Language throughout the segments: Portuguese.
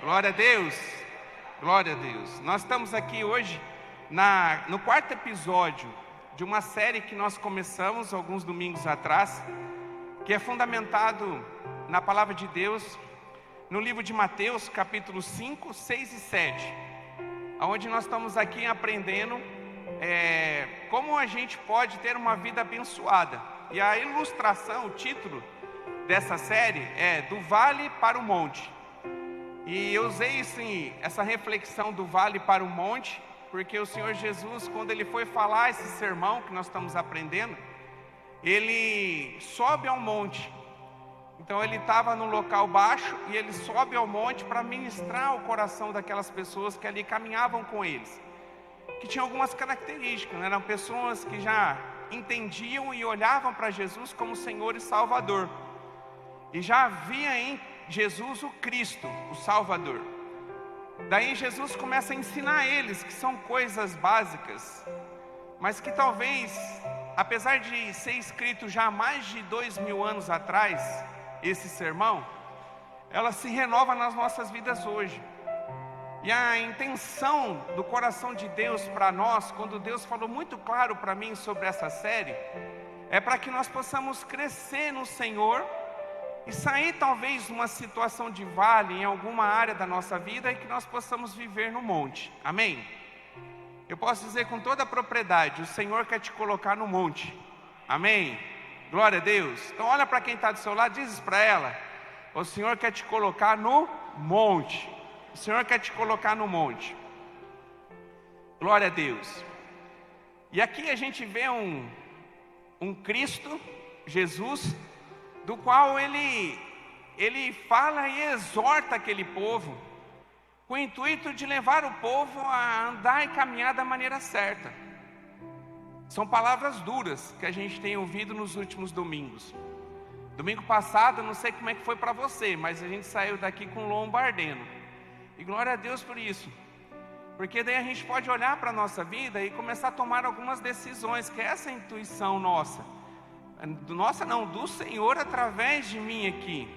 Glória a Deus. Glória a Deus. Nós estamos aqui hoje no quarto episódio de uma série que nós começamos alguns domingos atrás, que é fundamentado na palavra de Deus, no livro de Mateus, capítulos 5, 6 e 7, onde nós estamos aqui aprendendo como a gente pode ter uma vida abençoada. E a ilustração, o título dessa série é Do Vale para o Monte. E eu usei essa reflexão do vale para o monte, porque o Senhor Jesus, quando Ele foi falar esse sermão que nós estamos aprendendo, Ele sobe ao monte. Então Ele estava no local baixo e Ele sobe ao monte para ministrar o coração daquelas pessoas que ali caminhavam com eles, que tinham algumas características, né? Eram pessoas que já entendiam e olhavam para Jesus como Senhor e Salvador, e já havia em Jesus o Cristo, o Salvador. Daí Jesus começa a ensinar eles que são coisas básicas, mas que talvez, apesar de ser escrito já há mais de 2000 anos atrás, esse sermão, ela se renova nas nossas vidas hoje. E a intenção do coração de Deus para nós, quando Deus falou muito claro para mim sobre essa série, é para que nós possamos crescer no Senhor e sair talvez de uma situação de vale em alguma área da nossa vida e que nós possamos viver no monte. Amém? Eu posso dizer com toda a propriedade, o Senhor quer te colocar no monte. Amém? Glória a Deus. Então olha para quem está do seu lado, diz isso para ela: o Senhor quer te colocar no monte. O Senhor quer te colocar no monte. Glória a Deus. E aqui a gente vê um Cristo, Jesus, do qual ele fala e exorta aquele povo, com o intuito de levar o povo a andar e caminhar da maneira certa. São palavras duras que a gente tem ouvido nos últimos domingos. Domingo passado, não sei como é que foi para você, mas a gente saiu daqui com o lombo ardendo. E glória a Deus por isso. Porque daí a gente pode olhar para a nossa vida e começar a tomar algumas decisões, que é essa intuição nossa. Do Senhor através de mim aqui,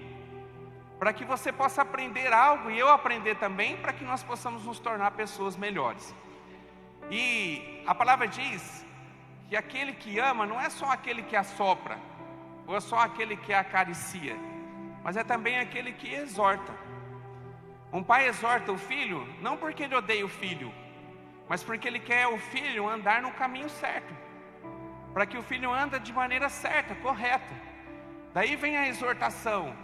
para que você possa aprender algo e eu aprender também, para que nós possamos nos tornar pessoas melhores. E a palavra diz que aquele que ama não é só aquele que assopra, ou é só aquele que acaricia, mas é também aquele que exorta. Um pai exorta o filho, não porque ele odeia o filho, mas porque ele quer o filho andar no caminho certo, para que o filho ande de maneira certa, correta. Daí vem a exortação.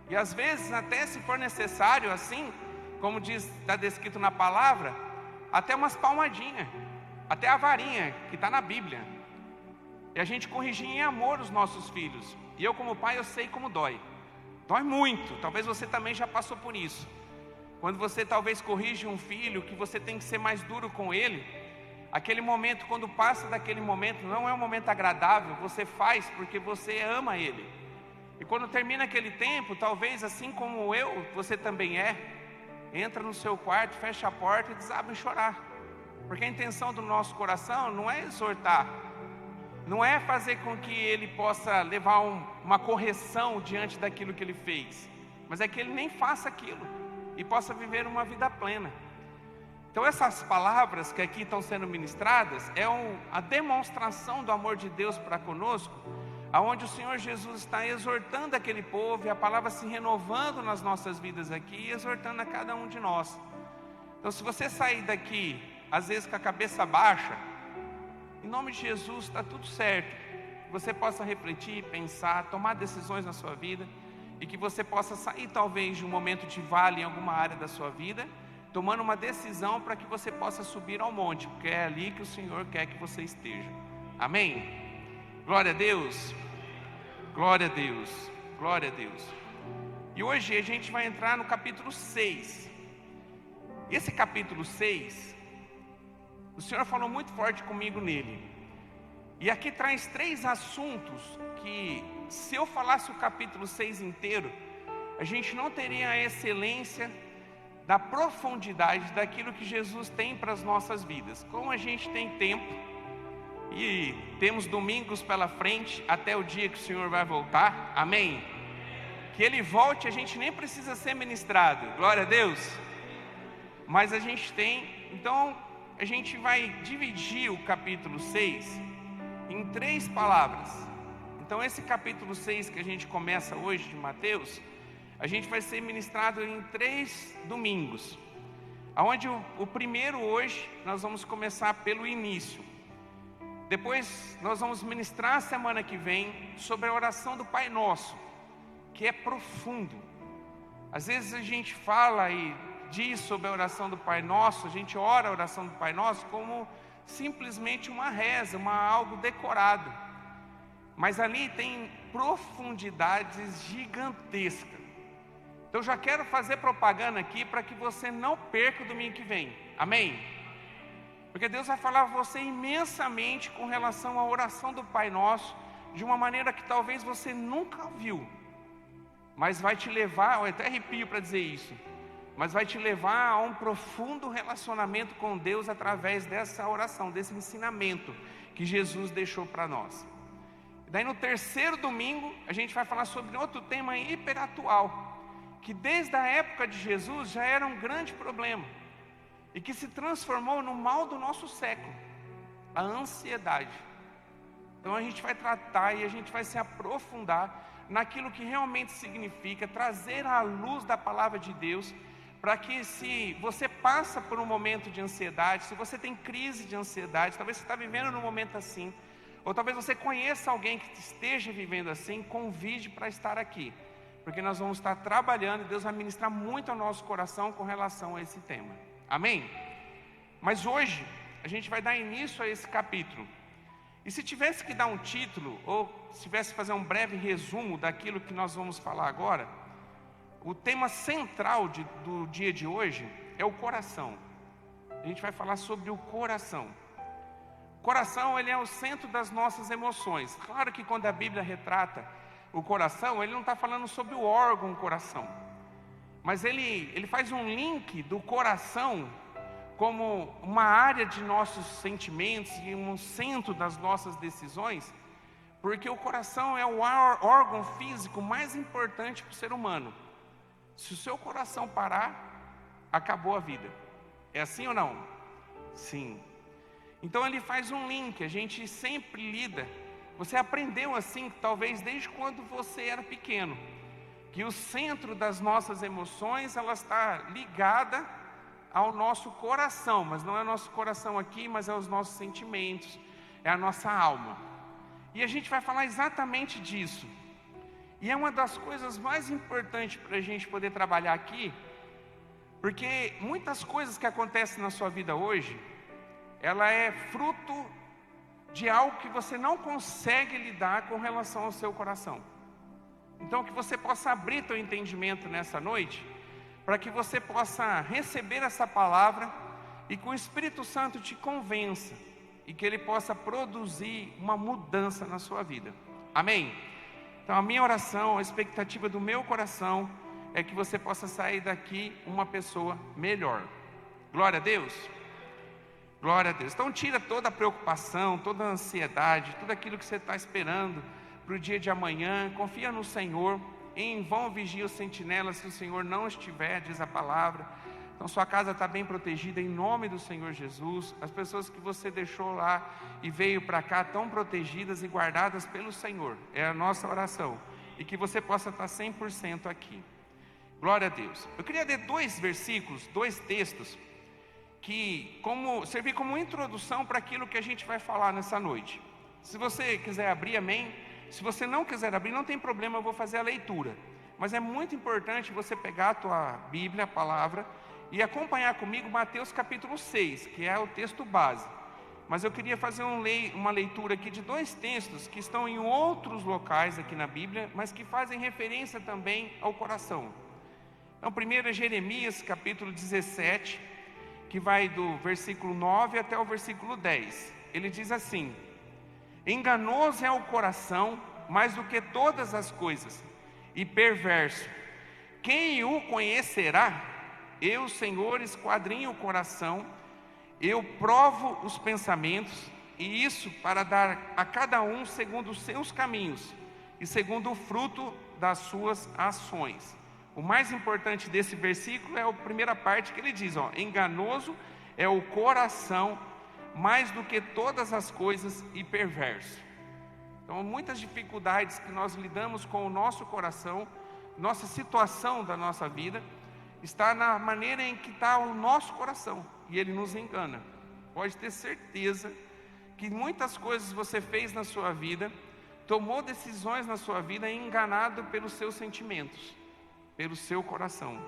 E às vezes, até se for necessário, assim, como está descrito na palavra, até umas palmadinhas, até a varinha, que está na Bíblia. E a gente corrigir em amor os nossos filhos. E eu como pai, eu sei como dói. Dói muito, talvez você também já passou por isso. Quando você talvez corrige um filho, que você tem que ser mais duro com ele, aquele momento, quando passa daquele momento, não é um momento agradável, você faz porque você ama ele. E quando termina aquele tempo, talvez assim como você também entra no seu quarto, fecha a porta e desaba em chorar. Porque a intenção do nosso coração não é exortar, não é fazer com que ele possa levar uma correção diante daquilo que ele fez, mas é que ele nem faça aquilo e possa viver uma vida plena. Então essas palavras que aqui estão sendo ministradas é a demonstração do amor de Deus para conosco, aonde o Senhor Jesus está exortando aquele povo e a palavra se renovando nas nossas vidas aqui e exortando a cada um de nós. Então se você sair daqui às vezes com a cabeça baixa, em nome de Jesus está tudo certo, que você possa refletir, pensar, tomar decisões na sua vida e que você possa sair talvez de um momento de vale em alguma área da sua vida, tomando uma decisão para que você possa subir ao monte, porque é ali que o Senhor quer que você esteja. Amém? Glória a Deus. Glória a Deus. Glória a Deus. E hoje a gente vai entrar no capítulo 6. Esse capítulo 6, o Senhor falou muito forte comigo nele. E aqui traz 3 assuntos que, se eu falasse o capítulo 6 inteiro, a gente não teria a excelência da profundidade daquilo que Jesus tem para as nossas vidas. Como a gente tem tempo e temos domingos pela frente até o dia que o Senhor vai voltar, amém? Que Ele volte, a gente nem precisa ser ministrado, glória a Deus. mas a gente tem, então a gente vai dividir o capítulo 6 em 3 palavras. Então esse capítulo 6 que a gente começa hoje de Mateus, a gente vai ser ministrado em 3 domingos. Onde o primeiro hoje, nós vamos começar pelo início. Depois nós vamos ministrar a semana que vem sobre a oração do Pai Nosso, que é profundo. Às vezes a gente fala e diz sobre a oração do Pai Nosso, a gente ora a oração do Pai Nosso como simplesmente uma reza, algo decorado. Mas ali tem profundidades gigantescas. Então já quero fazer propaganda aqui para que você não perca o domingo que vem. Amém? Porque Deus vai falar a você imensamente com relação à oração do Pai Nosso, de uma maneira que talvez você nunca viu. Mas vai te levar, eu até arrepio para dizer isso, mas vai te levar a um profundo relacionamento com Deus através dessa oração, desse ensinamento que Jesus deixou para nós. E daí no terceiro domingo, a gente vai falar sobre outro tema hiperatual, que desde a época de Jesus já era um grande problema, e que se transformou no mal do nosso século, a ansiedade. Então a gente vai tratar e a gente vai se aprofundar naquilo que realmente significa trazer à luz da palavra de Deus, para que se você passa por um momento de ansiedade, se você tem crise de ansiedade, talvez você está vivendo num momento assim, ou talvez você conheça alguém que esteja vivendo assim, convide para estar aqui, porque nós vamos estar trabalhando e Deus vai ministrar muito ao nosso coração com relação a esse tema. Amém? Mas hoje a gente vai dar início a esse capítulo. E se tivesse que dar um título, ou se tivesse que fazer um breve resumo daquilo que nós vamos falar agora, o tema central do dia de hoje é o coração. A gente vai falar sobre o coração. O coração, ele é o centro das nossas emoções. Claro que quando a Bíblia retrata o coração, ele não está falando sobre o órgão coração, mas ele faz um link do coração como uma área de nossos sentimentos e um centro das nossas decisões, porque o coração é o órgão físico mais importante para o ser humano. Se o seu coração parar, acabou a vida. É assim ou não? Sim. Então ele faz um link, a gente sempre lida. Você aprendeu assim, talvez desde quando você era pequeno, que o centro das nossas emoções, ela está ligada ao nosso coração, mas não é o nosso coração aqui, mas é os nossos sentimentos, é a nossa alma. E a gente vai falar exatamente disso. E é uma das coisas mais importantes para a gente poder trabalhar aqui, porque muitas coisas que acontecem na sua vida hoje, ela é fruto de algo que você não consegue lidar com relação ao seu coração. Então que você possa abrir teu entendimento nessa noite, para que você possa receber essa palavra e que o Espírito Santo te convença e que ele possa produzir uma mudança na sua vida. Amém? Então a minha oração, a expectativa do meu coração é que você possa sair daqui uma pessoa melhor. Glória a Deus. Glória a Deus. Então tira toda a preocupação, toda a ansiedade, tudo aquilo que você está esperando para o dia de amanhã. Confia no Senhor. Em vão vigia o sentinela se o Senhor não estiver, diz a palavra. Então sua casa está bem protegida em nome do Senhor Jesus. As pessoas que você deixou lá e veio para cá estão protegidas e guardadas pelo Senhor. É a nossa oração. E que você possa estar 100% aqui. Glória a Deus. Eu queria ler 2 versículos, 2 textos, que servir como introdução para aquilo que a gente vai falar nessa noite. Se você quiser abrir, amém. Se você não quiser abrir, não tem problema, eu vou fazer a leitura. Mas é muito importante você pegar a tua Bíblia, a palavra, e acompanhar comigo Mateus capítulo 6, que é o texto base. Mas eu queria fazer uma leitura aqui de 2 textos que estão em outros locais aqui na Bíblia, mas que fazem referência também ao coração. Então, primeiro é Jeremias capítulo 17, que vai do versículo 9 até o versículo 10. Ele diz assim: enganoso é o coração mais do que todas as coisas, e perverso. Quem o conhecerá? Eu, Senhor, esquadrinho o coração, eu provo os pensamentos, e isso para dar a cada um segundo os seus caminhos, e segundo o fruto das suas ações. o mais importante desse versículo é a primeira parte que ele diz, enganoso é o coração mais do que todas as coisas e perverso. Então, muitas dificuldades que nós lidamos com o nosso coração, nossa situação da nossa vida, está na maneira em que está o nosso coração, e ele nos engana. Pode ter certeza que muitas coisas você fez na sua vida, tomou decisões na sua vida enganado pelos seus sentimentos, pelo seu coração.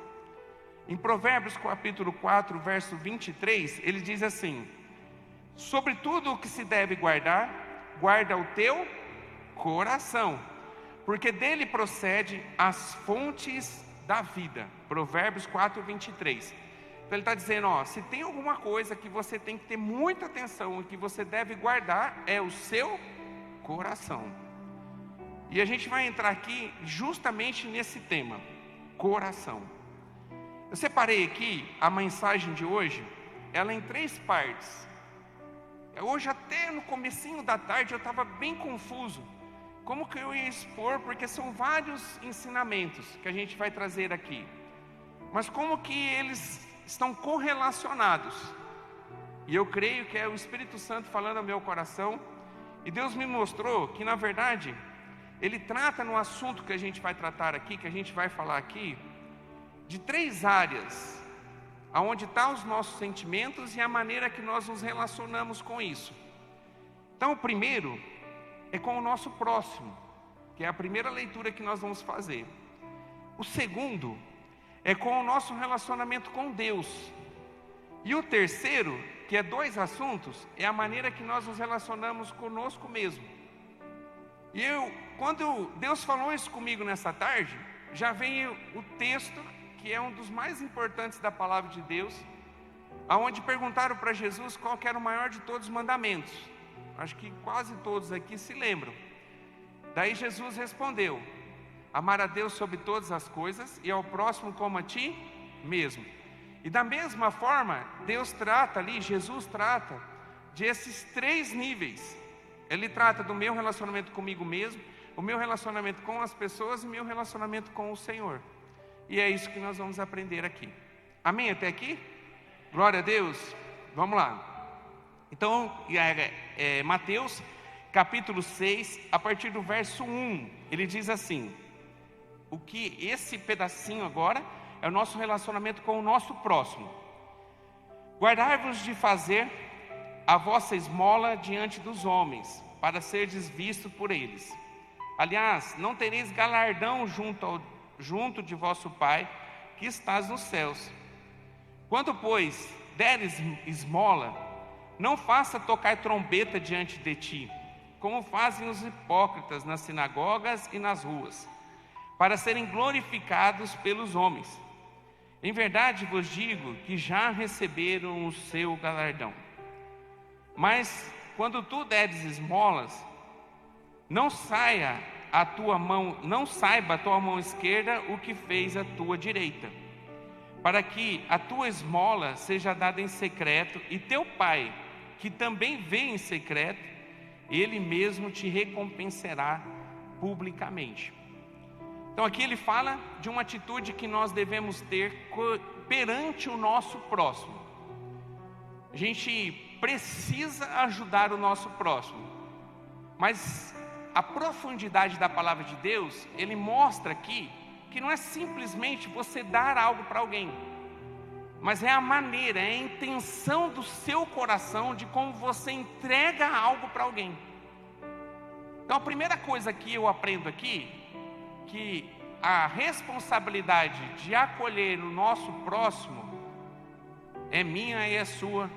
Em Provérbios capítulo 4, verso 23, ele diz assim: sobre tudo o que se deve guardar, guarda o teu coração, porque dele procede as fontes da vida. Provérbios 4, 23. Então ele está dizendo, se tem alguma coisa que você tem que ter muita atenção e que você deve guardar, é o seu coração. E a gente vai entrar aqui justamente nesse tema, coração. Eu separei aqui a mensagem de hoje, ela em 3 partes. Hoje até no comecinho da tarde eu estava bem confuso, como que eu ia expor, porque são vários ensinamentos que a gente vai trazer aqui, mas como que eles estão correlacionados, e eu creio que é o Espírito Santo falando ao meu coração, e Deus me mostrou que na verdade, Ele trata no assunto que a gente vai tratar aqui, que a gente vai falar aqui, de 3 áreas, aonde estão os nossos sentimentos e a maneira que nós nos relacionamos com isso. Então o primeiro é com o nosso próximo, que é a primeira leitura que nós vamos fazer. O segundo é com o nosso relacionamento com Deus. E o terceiro, que é 2 assuntos, é a maneira que nós nos relacionamos conosco mesmo. E quando Deus falou isso comigo nessa tarde, já vem o texto, que é um dos mais importantes da palavra de Deus, aonde perguntaram para Jesus qual que era o maior de todos os mandamentos. Acho que quase todos aqui se lembram. Daí Jesus respondeu: amar a Deus sobre todas as coisas e ao próximo como a ti mesmo. E da mesma forma, Deus trata ali, Jesus trata de esses 3 níveis. Ele trata do meu relacionamento comigo mesmo, o meu relacionamento com as pessoas e o meu relacionamento com o Senhor. E é isso que nós vamos aprender aqui. Amém até aqui? Glória a Deus. Vamos lá. Então, Mateus capítulo 6, a partir do verso 1, ele diz assim: o que esse pedacinho agora é o nosso relacionamento com o nosso próximo. Guardai-vos de fazer a vossa esmola diante dos homens, para serdes vistos por eles. Aliás, não tereis galardão junto de vosso Pai, que estás nos céus. Quando, pois, deres esmola, não faça tocar trombeta diante de ti, como fazem os hipócritas nas sinagogas e nas ruas, para serem glorificados pelos homens. Em verdade vos digo que já receberam o seu galardão. Mas quando tu deres esmolas, não saiba a tua mão esquerda o que fez a tua direita, para que a tua esmola seja dada em secreto, e teu Pai, que também vê em secreto, Ele mesmo te recompensará publicamente. Então aqui ele fala de uma atitude que nós devemos ter perante o nosso próximo. A gente precisa ajudar o nosso próximo, mas a profundidade da palavra de Deus, ele mostra aqui que não é simplesmente você dar algo para alguém, mas é a maneira, é a intenção do seu coração de como você entrega algo para alguém. Então a primeira coisa que eu aprendo aqui, que a responsabilidade de acolher o nosso próximo é minha e é sua,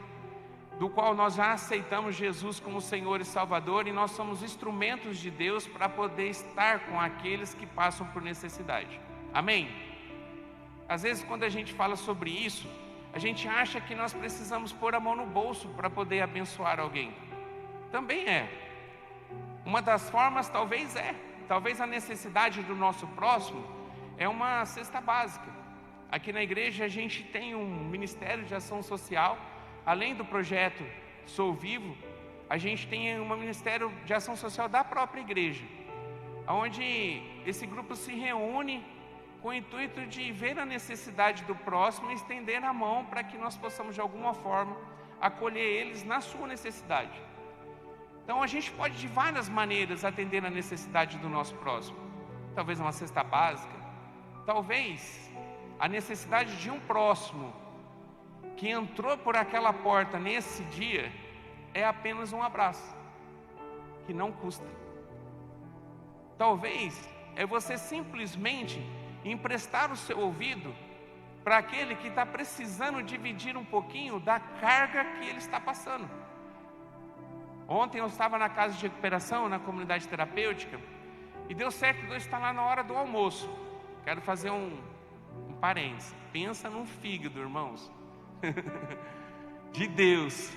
do qual nós já aceitamos Jesus como Senhor e Salvador, e nós somos instrumentos de Deus para poder estar com aqueles que passam por necessidade. Amém? Às vezes quando a gente fala sobre isso, a gente acha que nós precisamos pôr a mão no bolso para poder abençoar alguém. Também é. Uma das formas talvez a necessidade do nosso próximo é uma cesta básica. Aqui na igreja a gente tem um ministério de ação social, além do projeto Sou Vivo, a gente tem um ministério de ação social da própria igreja, onde esse grupo se reúne com o intuito de ver a necessidade do próximo e estender a mão para que nós possamos de alguma forma acolher eles na sua necessidade. Então a gente pode de várias maneiras atender a necessidade do nosso próximo. Talvez uma cesta básica, talvez a necessidade de um próximo que entrou por aquela porta nesse dia é apenas um abraço, que não custa. Talvez é você simplesmente emprestar o seu ouvido para aquele que está precisando dividir um pouquinho da carga que ele está passando. Ontem eu estava na casa de recuperação, na comunidade terapêutica, e deu certo de eu estar lá na hora do almoço. Quero fazer um parênteses. Pensa num fígado, irmãos. de Deus.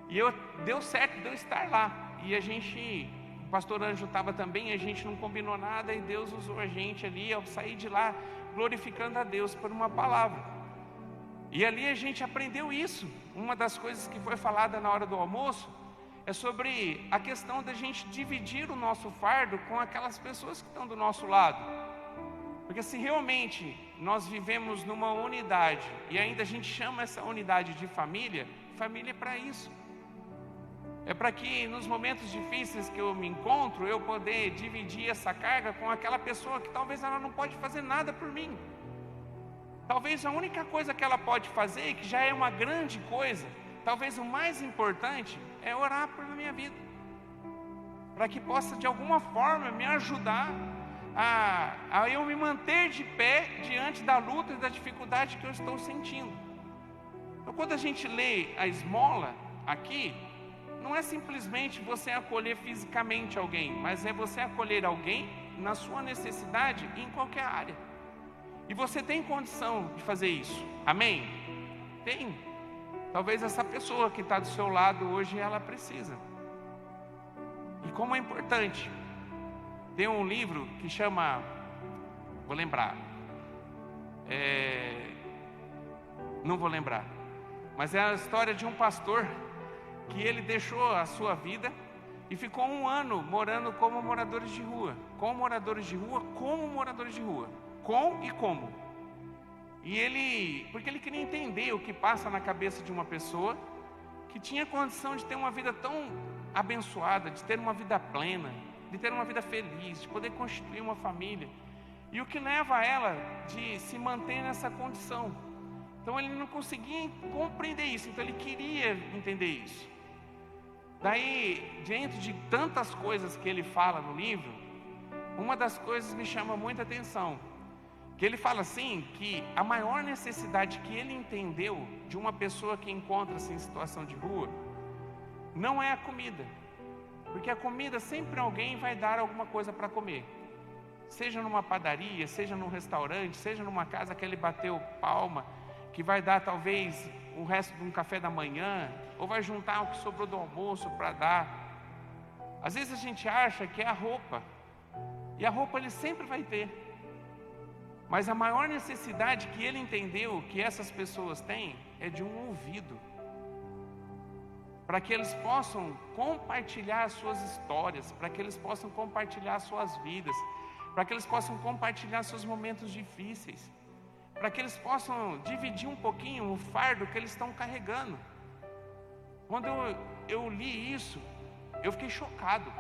E deu certo de eu estar lá. E o pastor Ângelo estava também, a gente não combinou nada, e Deus usou a gente ali, eu saí de lá glorificando a Deus por uma palavra. E ali a gente aprendeu isso. Uma das coisas que foi falada na hora do almoço é sobre a questão da gente dividir o nosso fardo com aquelas pessoas que estão do nosso lado. Porque se realmente nós vivemos numa unidade e ainda a gente chama essa unidade de família, família é para isso. É para que nos momentos difíceis que eu me encontro, eu poder dividir essa carga com aquela pessoa que talvez ela não pode fazer nada por mim. Talvez a única coisa que ela pode fazer, que já é uma grande coisa, talvez o mais importante, é orar por minha vida. Para que possa de alguma forma me ajudar a eu me manter de pé diante da luta e da dificuldade que eu estou sentindo. Então quando a gente lê a esmola aqui, não é simplesmente você acolher fisicamente alguém, mas é você acolher alguém na sua necessidade em qualquer área. E você tem condição de fazer isso, amém? Tem. Talvez essa pessoa que está do seu lado hoje, ela precisa. E como é importante, tem um livro que chama, não vou lembrar, mas é a história de um pastor que ele deixou a sua vida e ficou 1 ano morando como moradores de rua, como e como. E porque ele queria entender o que passa na cabeça de uma pessoa que tinha condição de ter uma vida tão abençoada, de ter uma vida plena, de ter uma vida feliz, de poder constituir uma família, e o que leva ela de se manter nessa condição. Então ele não conseguia compreender isso, então ele queria entender isso. Daí, diante de tantas coisas que ele fala no livro, uma das coisas me chama muita atenção, que ele fala assim, que a maior necessidade que ele entendeu de uma pessoa que encontra-se em situação de rua, não é a comida, porque a comida sempre alguém vai dar alguma coisa para comer, seja numa padaria, seja num restaurante, seja numa casa que ele bateu palma, que vai dar talvez o resto de um café da manhã, ou vai juntar o que sobrou do almoço para dar. Às vezes a gente acha que é a roupa, e a roupa ele sempre vai ter, mas a maior necessidade que ele entendeu que essas pessoas têm é de um ouvido, para que eles possam compartilhar as suas histórias, para que eles possam compartilhar as suas vidas, para que eles possam compartilhar seus momentos difíceis, para que eles possam dividir um pouquinho o fardo que eles estão carregando. Quando eu li isso, eu fiquei chocado,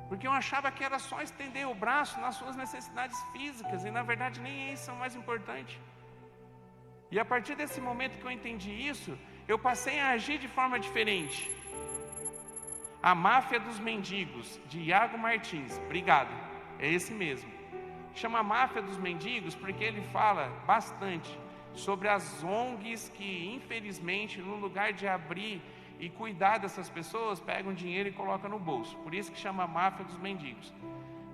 porque eu achava que era só estender o braço nas suas necessidades físicas, e na verdade nem isso é o mais importante. E a partir desse momento que eu entendi isso, eu passei a agir de forma diferente. A Máfia dos Mendigos, de Iago Martins, obrigado, é esse mesmo. Chama Máfia dos Mendigos porque ele fala bastante sobre as ONGs que, infelizmente, no lugar de abrir e cuidar dessas pessoas, pegam dinheiro e colocam no bolso. Por isso que chama Máfia dos Mendigos.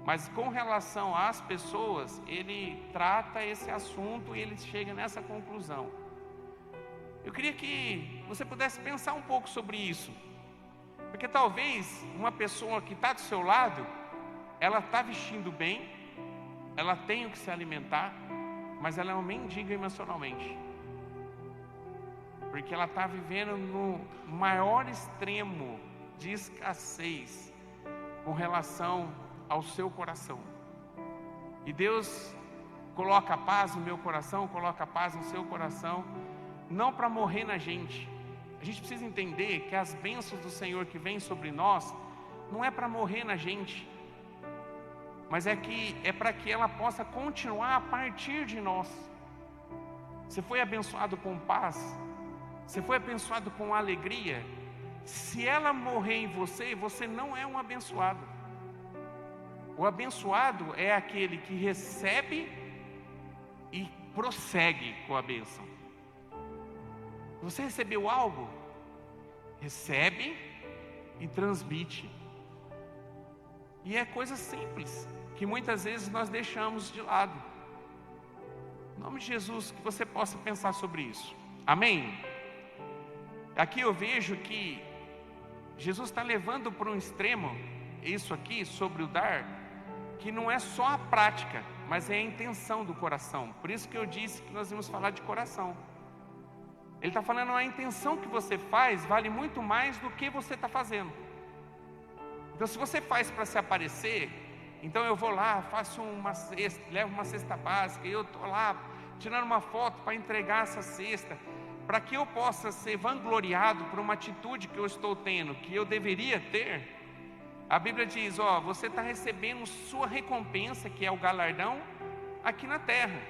Mas com relação às pessoas, ele trata esse assunto e ele chega nessa conclusão. Eu queria que você pudesse pensar um pouco sobre isso, porque talvez uma pessoa que está do seu lado, ela está vestindo bem, ela tem o que se alimentar, mas ela é uma mendiga emocionalmente, porque ela está vivendo no maior extremo de escassez com relação ao seu coração. E Deus coloca a paz no meu coração, coloca a paz no seu coração, não para morrer na gente. A gente precisa entender que as bênçãos do Senhor que vêm sobre nós, não é para morrer na gente, mas é para que ela possa continuar a partir de nós. Você foi abençoado com paz, você foi abençoado com alegria. Se ela morrer em você, você não é um abençoado. O abençoado é aquele que recebe e prossegue com a bênção. Você recebeu algo? Recebe e transmite. E é coisa simples, que muitas vezes nós deixamos de lado. Em nome de Jesus, que você possa pensar sobre isso. Amém? Aqui eu vejo que Jesus está levando para um extremo, isso aqui, sobre o dar, que não é só a prática, mas é a intenção do coração. Por isso que eu disse que nós vamos falar de coração. Ele está falando, a intenção que você faz vale muito mais do que você está fazendo. Então, se você faz para se aparecer, então eu vou lá, faço uma cesta, levo uma cesta básica, e eu estou lá tirando uma foto para entregar essa cesta, para que eu possa ser vangloriado por uma atitude que eu estou tendo, que eu deveria ter. A Bíblia diz, você está recebendo sua recompensa, que é o galardão, aqui na terra.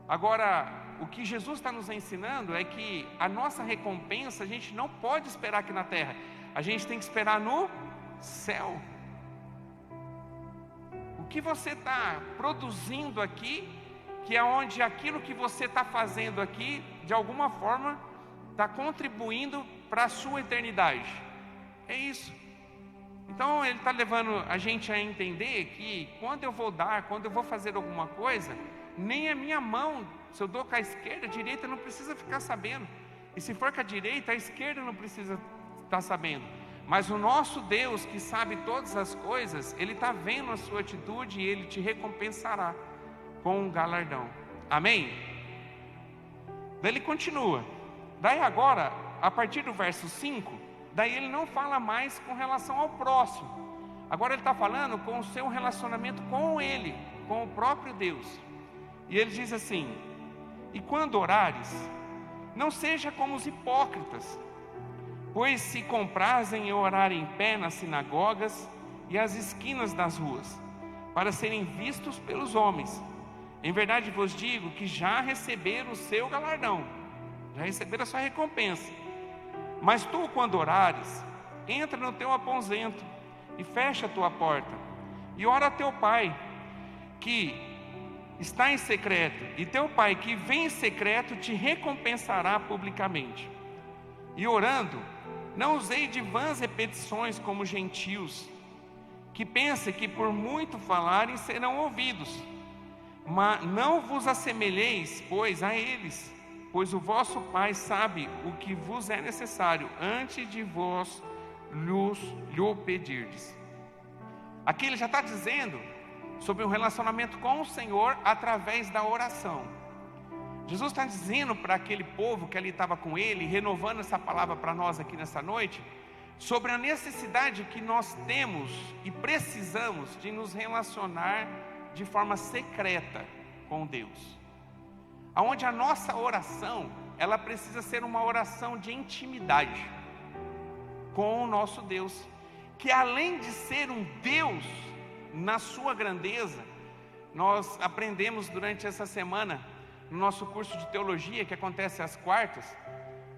Agora, o que Jesus está nos ensinando é que a nossa recompensa, a gente não pode esperar aqui na terra, a gente tem que esperar no céu. O que você está produzindo aqui, que é onde aquilo que você está fazendo aqui, de alguma forma, está contribuindo para a sua eternidade. É isso. Então ele está levando a gente a entender que quando eu vou dar, quando eu vou fazer alguma coisa, nem a minha mão, se eu dou com a esquerda, a direita não precisa ficar sabendo. E se for com a direita, a esquerda não precisa estar sabendo. Mas o nosso Deus, que sabe todas as coisas, Ele está vendo a sua atitude e Ele te recompensará com um galardão. Amém? Daí ele continua. Daí agora, a partir do verso 5, daí ele não fala mais com relação ao próximo. Agora ele está falando com o seu relacionamento com Ele, com o próprio Deus. E ele diz assim: e quando orares, não seja como os hipócritas, pois se comprazem em orar em pé nas sinagogas e às esquinas das ruas, para serem vistos pelos homens. Em verdade vos digo que já receberam o seu galardão, já receberam a sua recompensa. Mas tu, quando orares, entra no teu aposento e fecha a tua porta, e ora a teu pai, que está em secreto, e teu pai que vem em secreto te recompensará publicamente. E orando, não usei de vãs repetições como gentios, que pensam que por muito falarem serão ouvidos. Mas não vos assemelheis, pois, a eles, pois o vosso Pai sabe o que vos é necessário, antes de vós lhe pedirdes. Aqui ele já está dizendo sobre um relacionamento com o Senhor através da oração. Jesus está dizendo para aquele povo que ali estava com ele, renovando essa palavra para nós aqui nessa noite, sobre a necessidade que nós temos e precisamos de nos relacionar de forma secreta com Deus. Aonde a nossa oração, ela precisa ser uma oração de intimidade com o nosso Deus, que além de ser um Deus na sua grandeza, nós aprendemos durante essa semana, no nosso curso de teologia, que acontece às quartas,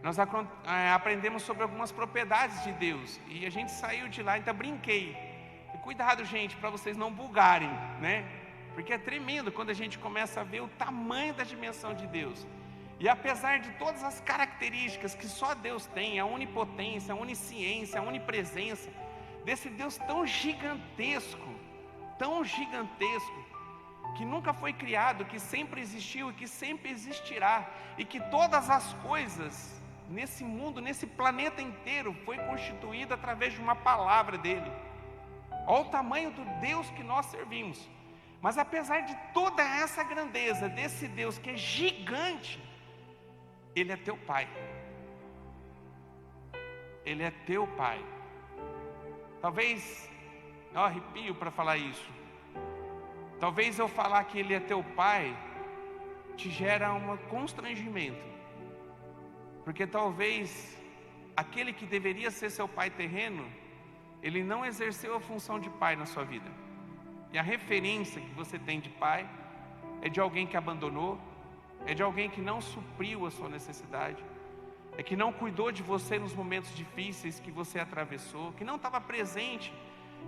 nós aprendemos sobre algumas propriedades de Deus, e a gente saiu de lá, então brinquei, e cuidado gente, para vocês não bugarem, né? Porque é tremendo quando a gente começa a ver o tamanho da dimensão de Deus. E apesar de todas as características que só Deus tem, a onipotência, a onisciência, a onipresença, desse Deus tão gigantesco, que nunca foi criado, que sempre existiu e que sempre existirá, e que todas as coisas nesse mundo, nesse planeta inteiro, foi constituído através de uma palavra dele. Olha o tamanho do Deus que nós servimos. Mas apesar de toda essa grandeza desse Deus que é gigante, Ele é teu Pai. Ele é teu Pai. Talvez, eu arrepio para falar isso, Talvez eu falar que Ele é teu Pai te gera um constrangimento, porque talvez aquele que deveria ser seu pai terreno, ele não exerceu a função de pai na sua vida. E a referência que você tem de pai é de alguém que abandonou, é de alguém que não supriu a sua necessidade, é que não cuidou de você nos momentos difíceis que você atravessou, que não estava presente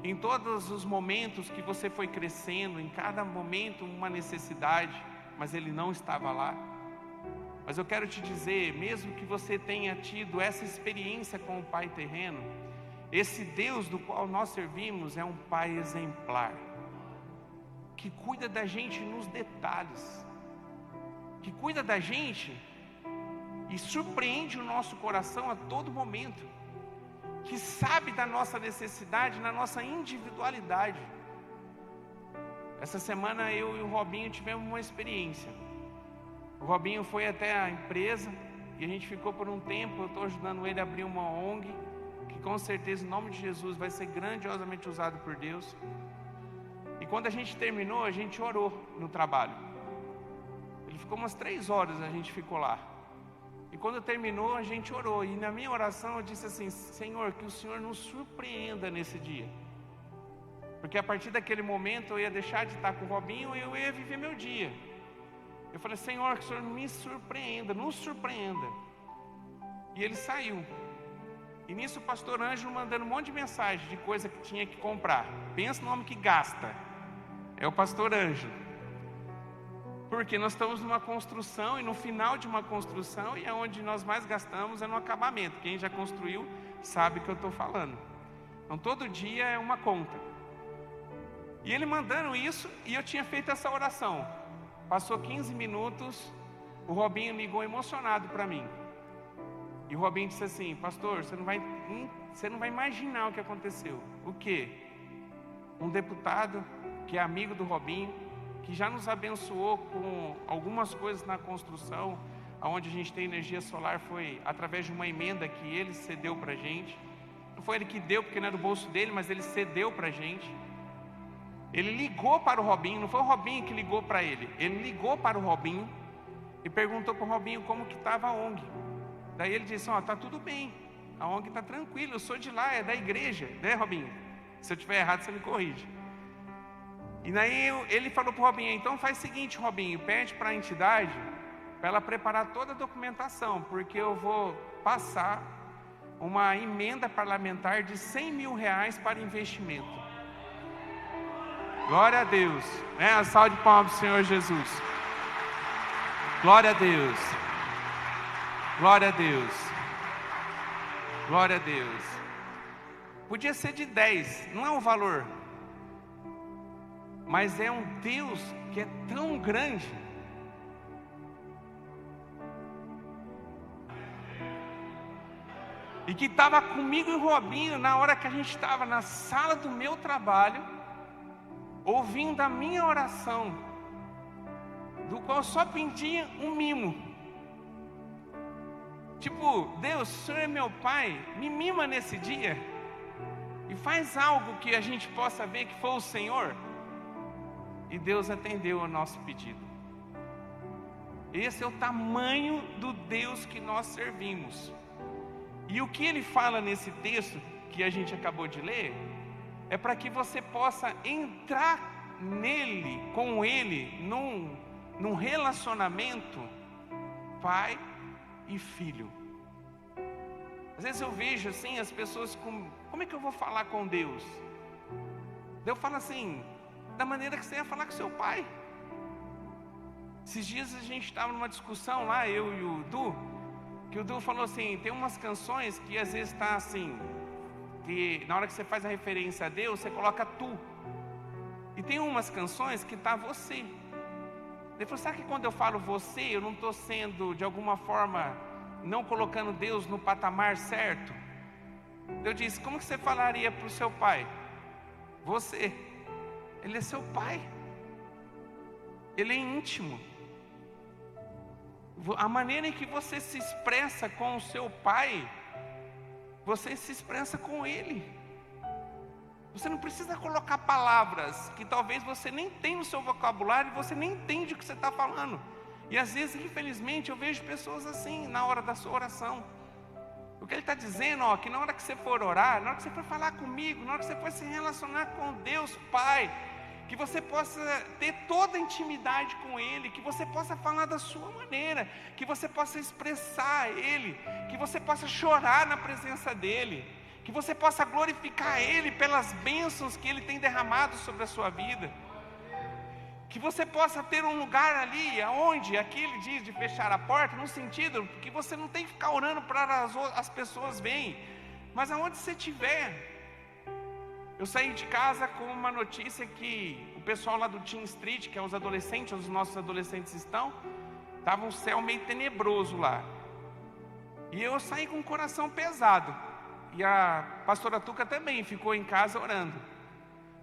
em todos os momentos que você foi crescendo, em cada momento uma necessidade, mas ele não estava lá. Mas eu quero te dizer, mesmo que você tenha tido essa experiência com o pai terreno, esse Deus do qual nós servimos é um pai exemplar, que cuida da gente nos detalhes, que cuida da gente e surpreende o nosso coração a todo momento, que sabe da nossa necessidade, na nossa individualidade. Essa semana eu e o Robinho tivemos uma experiência. O Robinho foi até a empresa e a gente ficou por um tempo. Eu estou ajudando ele a abrir uma ONG, que com certeza, em nome de Jesus, vai ser grandiosamente usado por Deus. E quando a gente terminou, a gente orou no trabalho. Ele ficou umas 3 horas, a gente ficou lá. E quando terminou, a gente orou. E na minha oração eu disse assim: Senhor, que o Senhor nos surpreenda nesse dia. Porque a partir daquele momento eu ia deixar de estar com o Robinho e eu ia viver meu dia. Eu falei: Senhor, que o Senhor me surpreenda, nos surpreenda. E ele saiu. E nisso o pastor Ângelo mandando um monte de mensagem de coisa que tinha que comprar. Pensa no homem que gasta. É o pastor Ângelo. Porque nós estamos numa construção, e no final de uma construção, e é onde nós mais gastamos é no acabamento. Quem já construiu sabe o que eu estou falando. Então todo dia é uma conta. E ele mandando isso, e eu tinha feito essa oração. Passou 15 minutos, o Robinho ligou emocionado para mim. E o Robinho disse assim: pastor, você não vai imaginar o que aconteceu. O quê? Um deputado que é amigo do Robinho, que já nos abençoou com algumas coisas na construção, onde a gente tem energia solar, foi através de uma emenda que ele cedeu para a gente. Não foi ele que deu, porque não é do bolso dele, mas ele cedeu para a gente. Ele ligou para o Robinho, não foi o Robinho que ligou para ele. Ele ligou para o Robinho e perguntou para o Robinho como que estava a ONG. Daí ele disse: tá tudo bem, a ONG está tranquila, eu sou de lá, é da igreja, né, Robinho? Se eu estiver errado, você me corrige. E daí ele falou para o Robinho: então faz o seguinte, Robinho, pede para a entidade, para ela preparar toda a documentação, porque eu vou passar uma emenda parlamentar de R$100 mil para investimento. Glória a Deus, né? A salva de palmas do Senhor Jesus. Glória a Deus. Glória a Deus. Glória a Deus. Podia ser de 10, não é um valor, mas é um Deus que é tão grande. E que estava comigo e o Robinho na hora que a gente estava na sala do meu trabalho, ouvindo a minha oração, do qual só pedia um mimo. Tipo: Deus, o Senhor é meu Pai, me mima nesse dia e faz algo que a gente possa ver que foi o Senhor. E Deus atendeu ao nosso pedido. Esse é o tamanho do Deus que nós servimos. E o que ele fala nesse texto que a gente acabou de ler é para que você possa entrar nele, com ele, num relacionamento pai e filho. Às vezes eu vejo assim as pessoas como é que eu vou falar com Deus? Eu falo assim, da maneira que você ia falar com seu pai. Esses dias a gente estava numa discussão lá, eu e o Du, que o Du falou assim: tem umas canções que às vezes está assim, que na hora que você faz a referência a Deus, você coloca tu. E tem umas canções que está você. Ele falou: sabe que quando eu falo você, eu não estou sendo de alguma forma, não colocando Deus no patamar certo? Eu disse: como que você falaria para o seu pai? Você. Ele é seu pai. Ele é íntimo. A maneira em que você se expressa com o seu pai, você se expressa com ele. Você não precisa colocar palavras que talvez você nem tem no seu vocabulário e você nem entende o que você está falando. E às vezes, infelizmente, eu vejo pessoas assim na hora da sua oração. O que ele está dizendo, que na hora que você for orar, na hora que você for falar comigo, na hora que você for se relacionar com Deus Pai, que você possa ter toda a intimidade com Ele, que você possa falar da sua maneira, que você possa expressar Ele, que você possa chorar na presença dEle, que você possa glorificar Ele pelas bênçãos que Ele tem derramado sobre a sua vida, que você possa ter um lugar ali, onde aqui Ele diz de fechar a porta, no sentido que você não tem que ficar orando para as pessoas verem, mas aonde você estiver. Eu saí de casa com uma notícia que o pessoal lá do Teen Street, que é os adolescentes, os nossos adolescentes estava um céu meio tenebroso lá. E eu saí com o coração pesado. E a pastora Tuca também ficou em casa orando.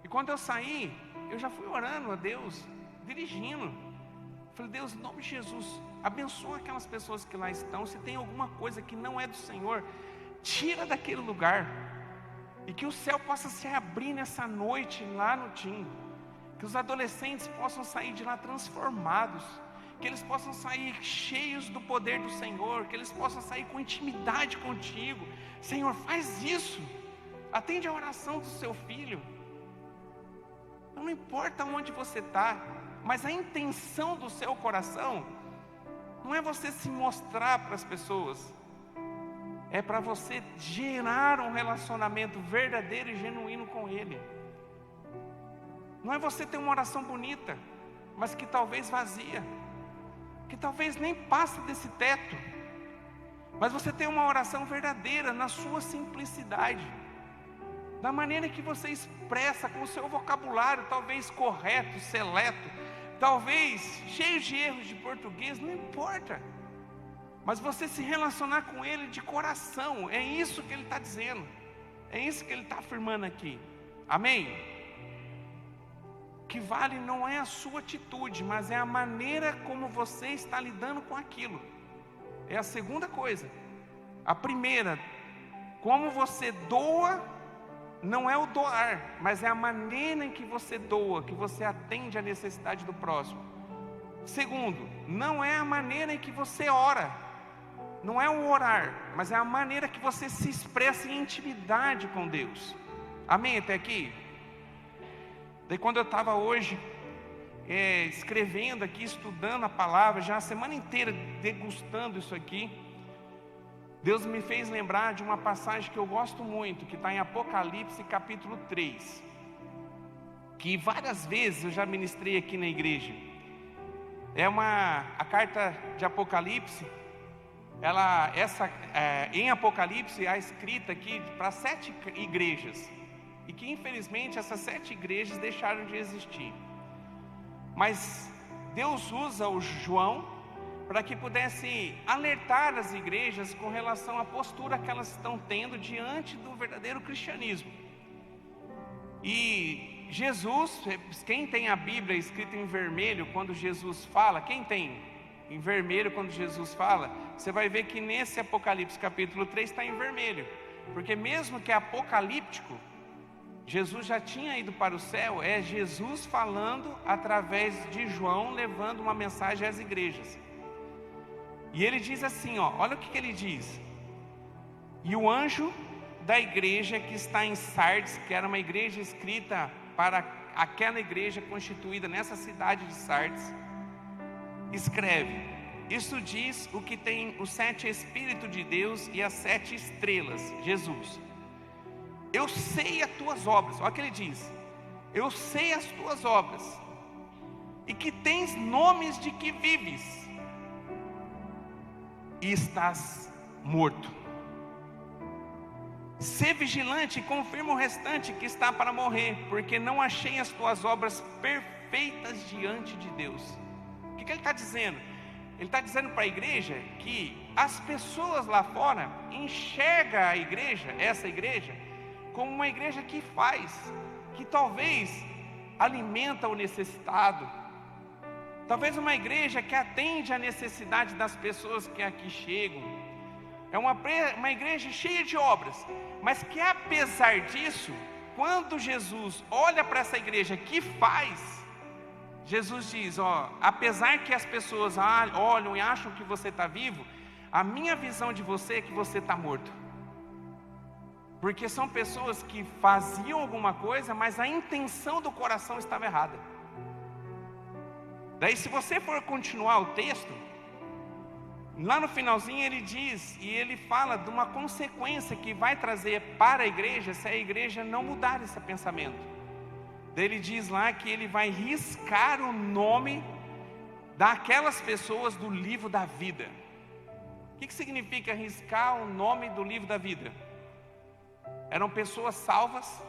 E quando eu saí, eu já fui orando a Deus, dirigindo. Falei, Deus, em nome de Jesus, abençoa aquelas pessoas que lá estão. Se tem alguma coisa que não é do Senhor, tira daquele lugar. E que o céu possa se abrir nessa noite lá no Tim. Que os adolescentes possam sair de lá transformados. Que eles possam sair cheios do poder do Senhor. Que eles possam sair com intimidade contigo. Senhor, faz isso. Atende a oração do seu filho. Não importa onde você está, mas a intenção do seu coração não é você se mostrar para as pessoas. É para você gerar um relacionamento verdadeiro e genuíno com Ele. Não é você ter uma oração bonita, mas que talvez vazia, que talvez nem passe desse teto, mas você tem uma oração verdadeira na sua simplicidade, da maneira que você expressa com o seu vocabulário, talvez correto, seleto, talvez cheio de erros de português, não importa. Mas você se relacionar com Ele de coração, é isso que Ele está dizendo, é isso que Ele está afirmando aqui, amém? Que vale não é a sua atitude, mas é a maneira como você está lidando com aquilo, é a segunda coisa. A primeira, como você doa, não é o doar, mas é a maneira em que você doa, que você atende à necessidade do próximo. Segundo, não é a maneira em que você ora, não é o orar, mas é a maneira que você se expressa em intimidade com Deus. Amém até aqui? Daí quando eu estava hoje escrevendo aqui, estudando a palavra, já a semana inteira degustando isso aqui, Deus me fez lembrar de uma passagem que eu gosto muito, que está em Apocalipse capítulo 3, que várias vezes eu já ministrei aqui na igreja. A carta de Apocalipse, em Apocalipse há escrita aqui para 7 igrejas, e que infelizmente essas 7 igrejas deixaram de existir, mas Deus usa o João para que pudesse alertar as igrejas com relação à postura que elas estão tendo diante do verdadeiro cristianismo. E Jesus, quem tem a Bíblia escrita em vermelho quando Jesus fala, quem tem em vermelho quando Jesus fala, você vai ver que nesse Apocalipse capítulo 3 está em vermelho, porque mesmo que é apocalíptico, Jesus já tinha ido para o céu, é Jesus falando através de João, levando uma mensagem às igrejas. E ele diz assim, olha o que ele diz: e o anjo da igreja que está em Sardes, que era uma igreja escrita para aquela igreja constituída nessa cidade de Sardes, escreve: isso diz o que tem os 7 Espíritos de Deus e as 7 estrelas, Jesus. Eu sei as tuas obras, olha o que ele diz: eu sei as tuas obras, e que tens nomes de que vives, e estás morto. Sê vigilante e confirma o restante que está para morrer, porque não achei as tuas obras perfeitas diante de Deus. O que ele está dizendo? Ele está dizendo para a igreja que as pessoas lá fora enxergam a igreja, essa igreja, como uma igreja que faz, que talvez alimenta o necessitado, talvez uma igreja que atende à necessidade das pessoas que aqui chegam, é uma igreja cheia de obras, mas que apesar disso, quando Jesus olha para essa igreja que faz, Jesus diz, apesar que as pessoas olham e acham que você está vivo, a minha visão de você é que você está morto. Porque são pessoas que faziam alguma coisa, mas a intenção do coração estava errada. Daí, se você for continuar o texto, lá no finalzinho ele diz, e ele fala de uma consequência que vai trazer para a igreja, se a igreja não mudar esse pensamento. Daí ele diz lá que ele vai riscar o nome daquelas pessoas do livro da vida. O que significa riscar o nome do livro da vida? Eram pessoas salvas,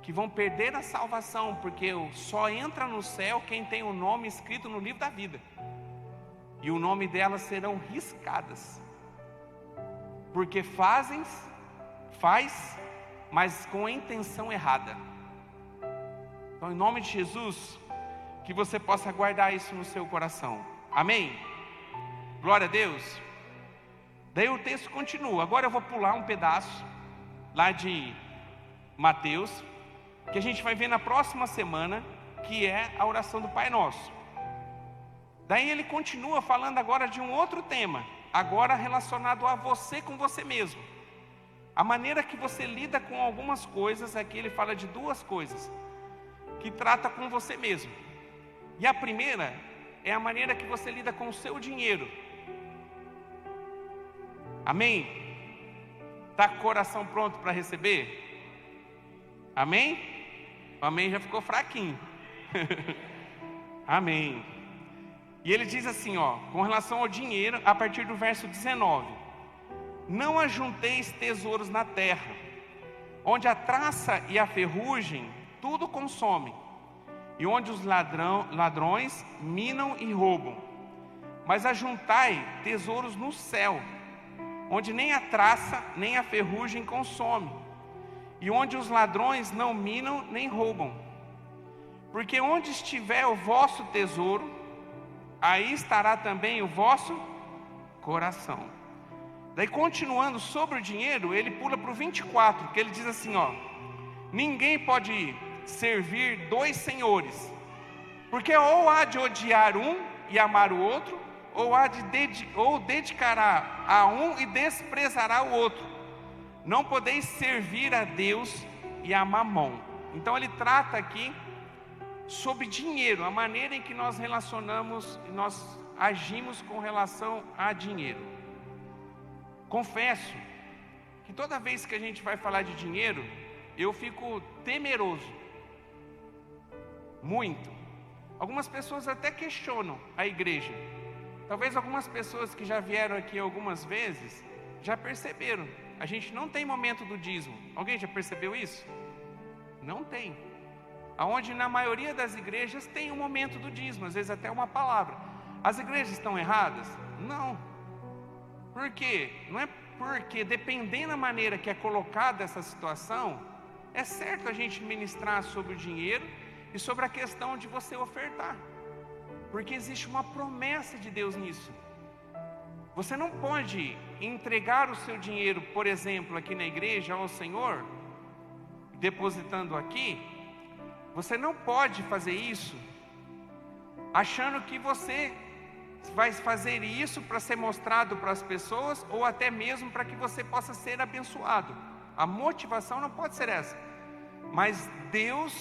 que vão perder a salvação, porque só entra no céu quem tem o nome escrito no livro da vida. E o nome delas serão riscadas, porque faz, mas com a intenção errada. Então, em nome de Jesus, que você possa guardar isso no seu coração. Amém? Glória a Deus. Daí o texto continua. Agora eu vou pular um pedaço lá de Mateus, que a gente vai ver na próxima semana, que é a oração do Pai Nosso. Daí ele continua falando agora de um outro tema, agora relacionado a você com você mesmo. A maneira que você lida com algumas coisas, aqui ele fala de duas coisas, que trata com você mesmo. E a primeira é a maneira que você lida com o seu dinheiro. Amém? Está com o coração pronto para receber? Amém? O amém já ficou fraquinho. Amém. E ele diz assim, com relação ao dinheiro, a partir do verso 19: não ajunteis tesouros na terra, onde a traça e a ferrugem tudo consomem, e onde os ladrões minam e roubam. Mas ajuntai tesouros no céu, onde nem a traça nem a ferrugem consome, e onde os ladrões não minam nem roubam. Porque onde estiver o vosso tesouro, aí estará também o vosso coração. Daí, continuando sobre o dinheiro, ele pula para o 24, que ele diz assim, ninguém pode servir dois senhores, porque ou há de odiar um e amar o outro, ou dedicará a um e desprezará o outro. Não podeis servir a Deus e a Mamon. Então ele trata aqui sobre dinheiro, a maneira em que nós relacionamos, nós agimos com relação a dinheiro. Confesso que toda vez que a gente vai falar de dinheiro, eu fico temeroso, muito. Algumas pessoas até questionam a igreja. Talvez algumas pessoas que já vieram aqui algumas vezes já perceberam. A gente não tem momento do dízimo. Alguém já percebeu isso? Não tem. Aonde na maioria das igrejas tem um momento do dízimo, às vezes até uma palavra. As igrejas estão erradas? Não. Por quê? Não é porque, dependendo da maneira que é colocada essa situação, é certo a gente ministrar sobre o dinheiro e sobre a questão de você ofertar, porque existe uma promessa de Deus nisso. Você não pode entregar o seu dinheiro, por exemplo, aqui na igreja ao Senhor, depositando aqui. Você não pode fazer isso achando que você vai fazer isso para ser mostrado para as pessoas, ou até mesmo para que você possa ser abençoado. A motivação não pode ser essa. Mas Deus,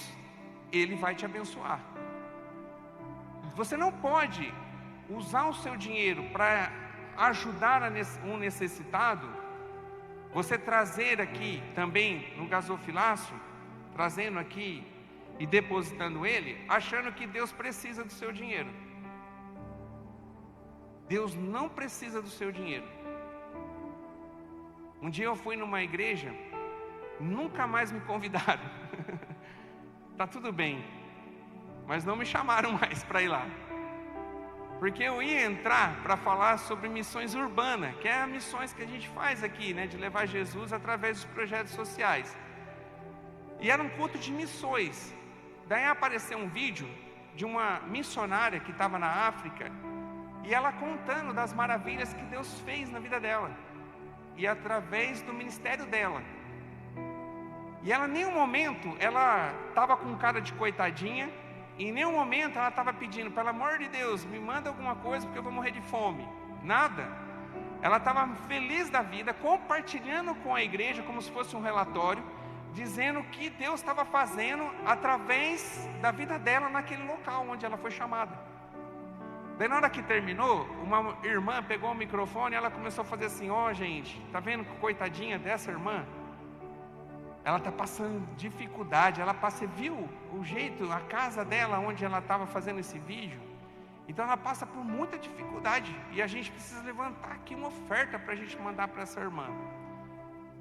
Ele vai te abençoar. Você não pode usar o seu dinheiro para ajudar um necessitado. Você trazer aqui também no gasofilácio, trazendo aqui e depositando ele, achando que Deus precisa do seu dinheiro. Deus não precisa do seu dinheiro. Um dia eu fui numa igreja, nunca mais me convidaram. Tá tudo bem, mas não me chamaram mais para ir lá, porque eu ia entrar para falar sobre missões urbanas, que é as missões que a gente faz aqui, né, de levar Jesus através dos projetos sociais. E era um culto de missões. Daí apareceu um vídeo de uma missionária que estava na África, e ela contando das maravilhas que Deus fez na vida dela, e através do ministério dela. E ela, em nenhum momento, ela estava com cara de coitadinha. Em nenhum momento ela estava pedindo, pelo amor de Deus, me manda alguma coisa porque eu vou morrer de fome. Nada. Ela estava feliz da vida, compartilhando com a igreja como se fosse um relatório, dizendo o que Deus estava fazendo através da vida dela naquele local onde ela foi chamada. Daí na hora que terminou, uma irmã pegou o microfone e ela começou a fazer assim: ó, gente, tá vendo que coitadinha dessa irmã? Ela está passando dificuldade, você viu o jeito, a casa dela onde ela estava fazendo esse vídeo? Então ela passa por muita dificuldade, e a gente precisa levantar aqui uma oferta para a gente mandar para essa irmã.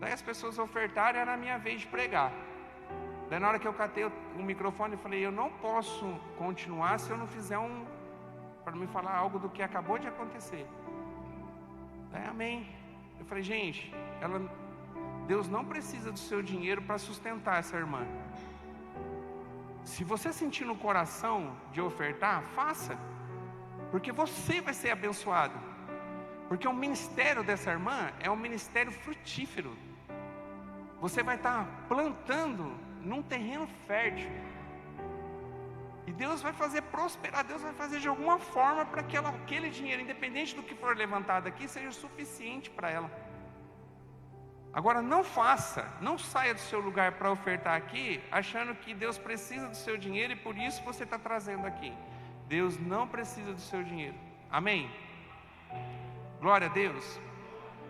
Daí as pessoas ofertaram, era a minha vez de pregar. Daí na hora que eu catei o microfone, eu falei: eu não posso continuar se eu não fizer para me falar algo do que acabou de acontecer. Daí amém. Eu falei: gente, Deus não precisa do seu dinheiro para sustentar essa irmã. Se você sentir no coração de ofertar, faça, porque você vai ser abençoado. Porque o ministério dessa irmã é um ministério frutífero. Você vai estar plantando num terreno fértil, e Deus vai fazer prosperar. Deus vai fazer de alguma forma para que aquele dinheiro, independente do que for levantado aqui, seja suficiente para ela. Agora não saia do seu lugar para ofertar aqui, achando que Deus precisa do seu dinheiro e por isso você está trazendo aqui. Deus não precisa do seu dinheiro. Amém? Glória a Deus.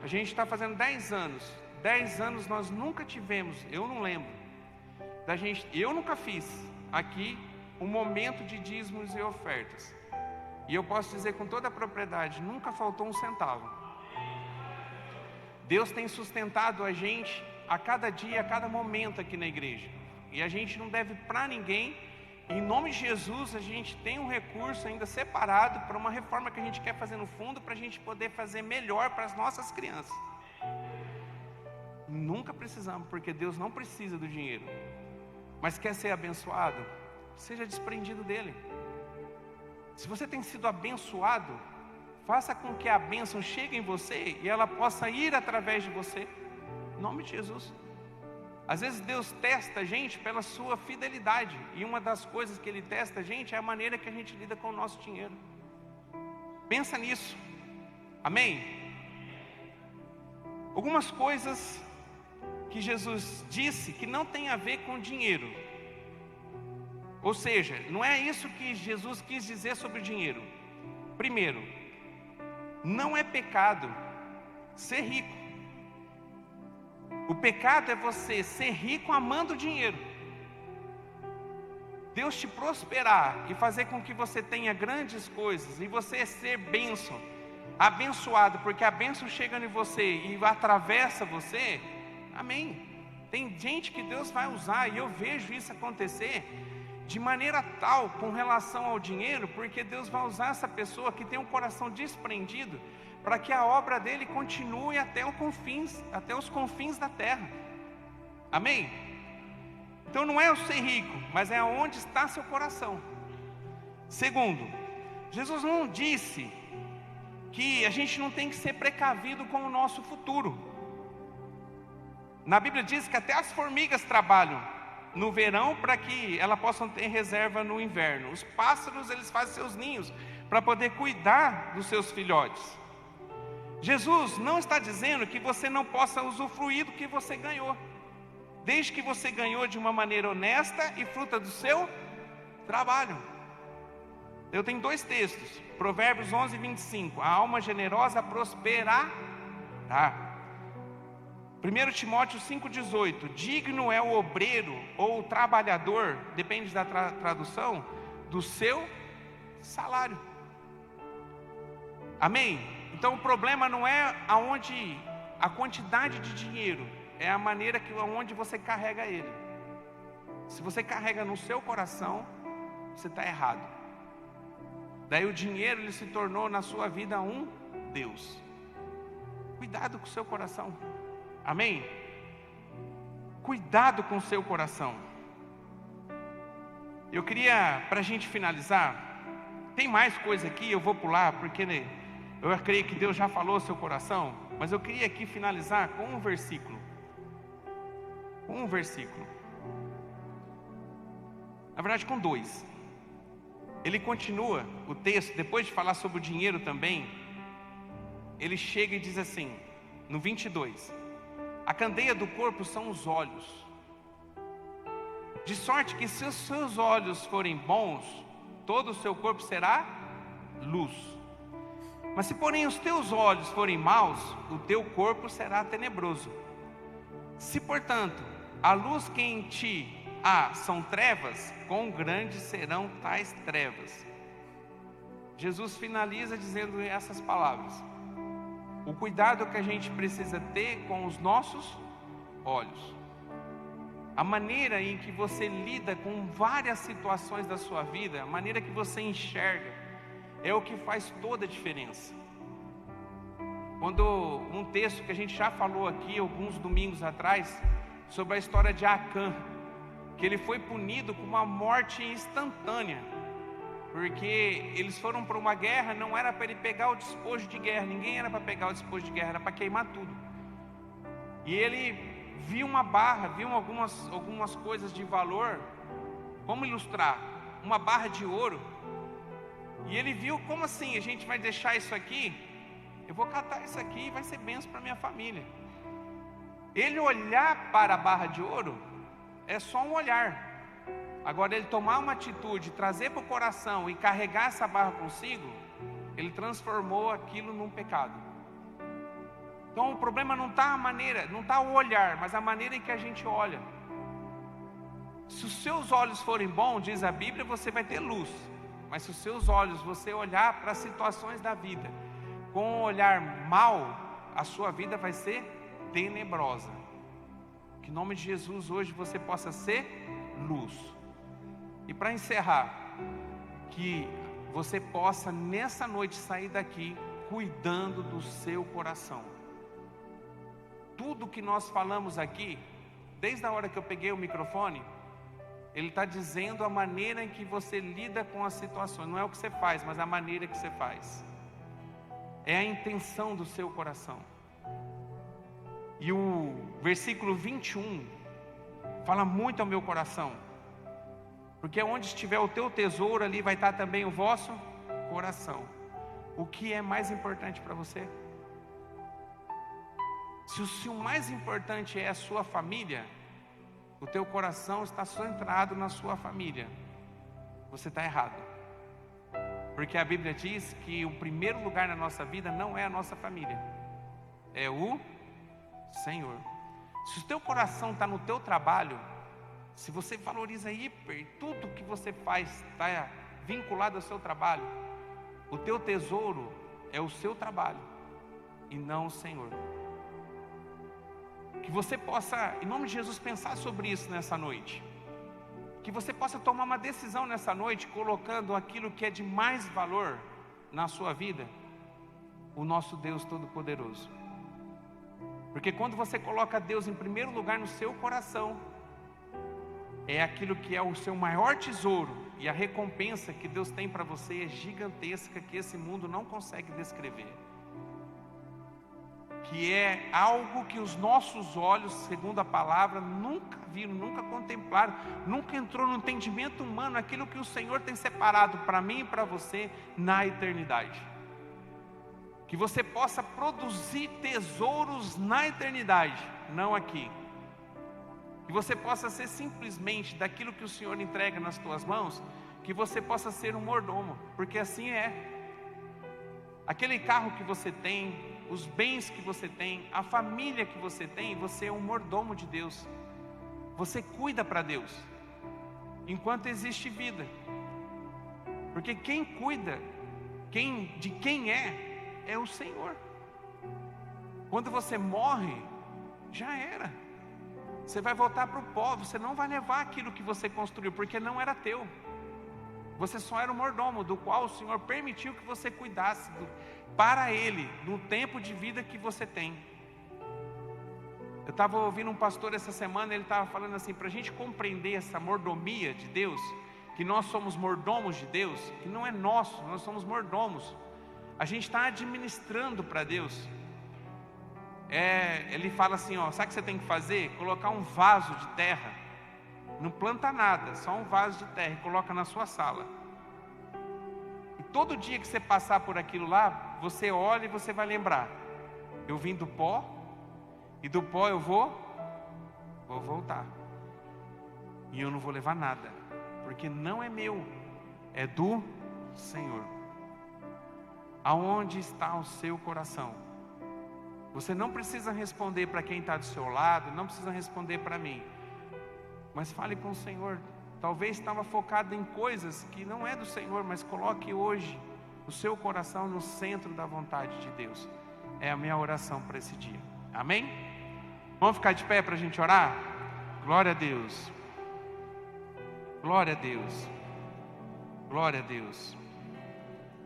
A gente está fazendo 10 anos. 10 anos nós nunca tivemos, eu não lembro, eu nunca fiz aqui um momento de dízimos e ofertas. E eu posso dizer com toda a propriedade, nunca faltou um centavo. Deus tem sustentado a gente a cada dia, a cada momento aqui na igreja. E a gente não deve para ninguém. Em nome de Jesus, a gente tem um recurso ainda separado para uma reforma que a gente quer fazer no fundo, para a gente poder fazer melhor para as nossas crianças. Nunca precisamos, porque Deus não precisa do dinheiro. Mas quer ser abençoado? Seja desprendido dele. Se você tem sido abençoado, faça com que a bênção chegue em você e ela possa ir através de você. Em nome de Jesus. Às vezes Deus testa a gente pela sua fidelidade. E uma das coisas que Ele testa a gente é a maneira que a gente lida com o nosso dinheiro. Pensa nisso. Amém? Algumas coisas que Jesus disse que não tem a ver com dinheiro. Ou seja, não é isso que Jesus quis dizer sobre o dinheiro. Primeiro, não é pecado ser rico. O pecado é você ser rico amando o dinheiro. Deus te prosperar e fazer com que você tenha grandes coisas e você ser bênção, abençoado, porque a bênção chega em você e atravessa você. Amém. Tem gente que Deus vai usar, e eu vejo isso acontecer de maneira tal com relação ao dinheiro, porque Deus vai usar essa pessoa que tem um coração desprendido para que a obra dele continue até os confins da terra. Amém? Então não é o ser rico, mas é onde está seu coração. Segundo, Jesus não disse que a gente não tem que ser precavido com o nosso futuro. Na Bíblia diz que até as formigas trabalham no verão para que elas possam ter reserva no inverno. Os pássaros, eles fazem seus ninhos para poder cuidar dos seus filhotes. Jesus não está dizendo que você não possa usufruir do que você ganhou, desde que você ganhou de uma maneira honesta e fruta do seu trabalho. Eu tenho 2 textos, Provérbios 11, 25. A alma generosa prosperará. 1 Timóteo 5,18. Digno é o obreiro ou o trabalhador, depende da tradução, do seu salário. Amém? Então o problema não é a quantidade de dinheiro, é a maneira onde você carrega ele. Se você carrega no seu coração, você está errado. Daí o dinheiro ele se tornou na sua vida um Deus. Cuidado com o seu coração. Amém? Cuidado com o seu coração. Eu queria, para a gente finalizar, tem mais coisa aqui, eu vou pular, porque eu creio que Deus já falou ao seu coração, mas eu queria aqui finalizar com um versículo. com um versículo. Na verdade, com 2. Ele continua o texto, depois de falar sobre o dinheiro também, ele chega e diz assim, no 22: a candeia do corpo são os olhos. De sorte que se os seus olhos forem bons, todo o seu corpo será luz. Mas se porém os teus olhos forem maus, o teu corpo será tenebroso. Se portanto a luz que em ti há são trevas, quão grandes serão tais trevas. Jesus finaliza dizendo essas palavras. O cuidado que a gente precisa ter com os nossos olhos. A maneira em que você lida com várias situações da sua vida, a maneira que você enxerga, é o que faz toda a diferença. Quando um texto que a gente já falou aqui alguns domingos atrás, sobre a história de Acã, que ele foi punido com uma morte instantânea, porque eles foram para uma guerra, não era para ele pegar o despojo de guerra, ninguém era para pegar o despojo de guerra, era para queimar tudo. E ele viu uma barra, viu algumas coisas de valor. Vamos ilustrar, uma barra de ouro. E ele viu, como assim, a gente vai deixar isso aqui? Eu vou catar isso aqui e vai ser bênção para minha família. Ele olhar para a barra de ouro é só um olhar. Agora ele tomar uma atitude, trazer para o coração e carregar essa barra consigo, ele transformou aquilo num pecado. Então o problema não está a maneira, não está o olhar, mas a maneira em que a gente olha. Se os seus olhos forem bons, diz a Bíblia, você vai ter luz. Mas se os seus olhos, você olhar para as situações da vida com um olhar mau, a sua vida vai ser tenebrosa. Que em nome de Jesus hoje você possa ser luz. E para encerrar, que você possa nessa noite sair daqui cuidando do seu coração. Tudo que nós falamos aqui, desde a hora que eu peguei o microfone, ele está dizendo a maneira em que você lida com as situações. Não é o que você faz, mas a maneira que você faz. É a intenção do seu coração. E o versículo 21 fala muito ao meu coração. Porque onde estiver o teu tesouro, ali vai estar também o vosso coração. O que é mais importante para você? Se o mais importante é a sua família, o teu coração está centrado na sua família, você está errado. Porque a Bíblia diz que o primeiro lugar na nossa vida não é a nossa família, é o Senhor. Se o teu coração está no teu trabalho, se você valoriza hiper, tudo que você faz está vinculado ao seu trabalho, o teu tesouro é o seu trabalho e não o Senhor. Que você possa, em nome de Jesus, pensar sobre isso nessa noite. Que você possa tomar uma decisão nessa noite, colocando aquilo que é de mais valor na sua vida, o nosso Deus Todo-Poderoso. Porque quando você coloca Deus em primeiro lugar no seu coração, é aquilo que é o seu maior tesouro, e a recompensa que Deus tem para você é gigantesca, que esse mundo não consegue descrever. Que é algo que os nossos olhos, segundo a palavra, nunca viram, nunca contemplaram, nunca entrou no entendimento humano, aquilo que o Senhor tem separado para mim e para você na eternidade. Que você possa produzir tesouros na eternidade, não aqui. Que você possa ser simplesmente daquilo que o Senhor entrega nas tuas mãos, que você possa ser um mordomo, porque assim é. Aquele carro que você tem, os bens que você tem, a família que você tem, você é um mordomo de Deus. Você cuida para Deus, enquanto existe vida. Porque quem cuida, de quem é o Senhor. Quando você morre, já era. Você vai voltar para o pó, você não vai levar aquilo que você construiu, porque não era teu. Você só era um mordomo, do qual o Senhor permitiu que você cuidasse para Ele, no tempo de vida que você tem. Eu estava ouvindo um pastor essa semana, ele estava falando assim, para a gente compreender essa mordomia de Deus, que nós somos mordomos de Deus, que não é nosso, nós somos mordomos. A gente está administrando para Deus. ele fala assim, ó, sabe o que você tem que fazer? Colocar um vaso de terra, não planta nada, só um vaso de terra, e coloca na sua sala. E todo dia que você passar por aquilo lá, você olha e você vai lembrar, eu vim do pó, e do pó eu vou voltar. E eu não vou levar nada, porque não é meu, é do Senhor. Aonde está o seu coração? Você não precisa responder para quem está do seu lado, não precisa responder para mim, mas fale com o Senhor. Talvez estava focado em coisas que não é do Senhor, mas coloque hoje o seu coração no centro da vontade de Deus. É a minha oração para esse dia, amém? Vamos ficar de pé para a gente orar? Glória a Deus. Glória a Deus, glória a Deus,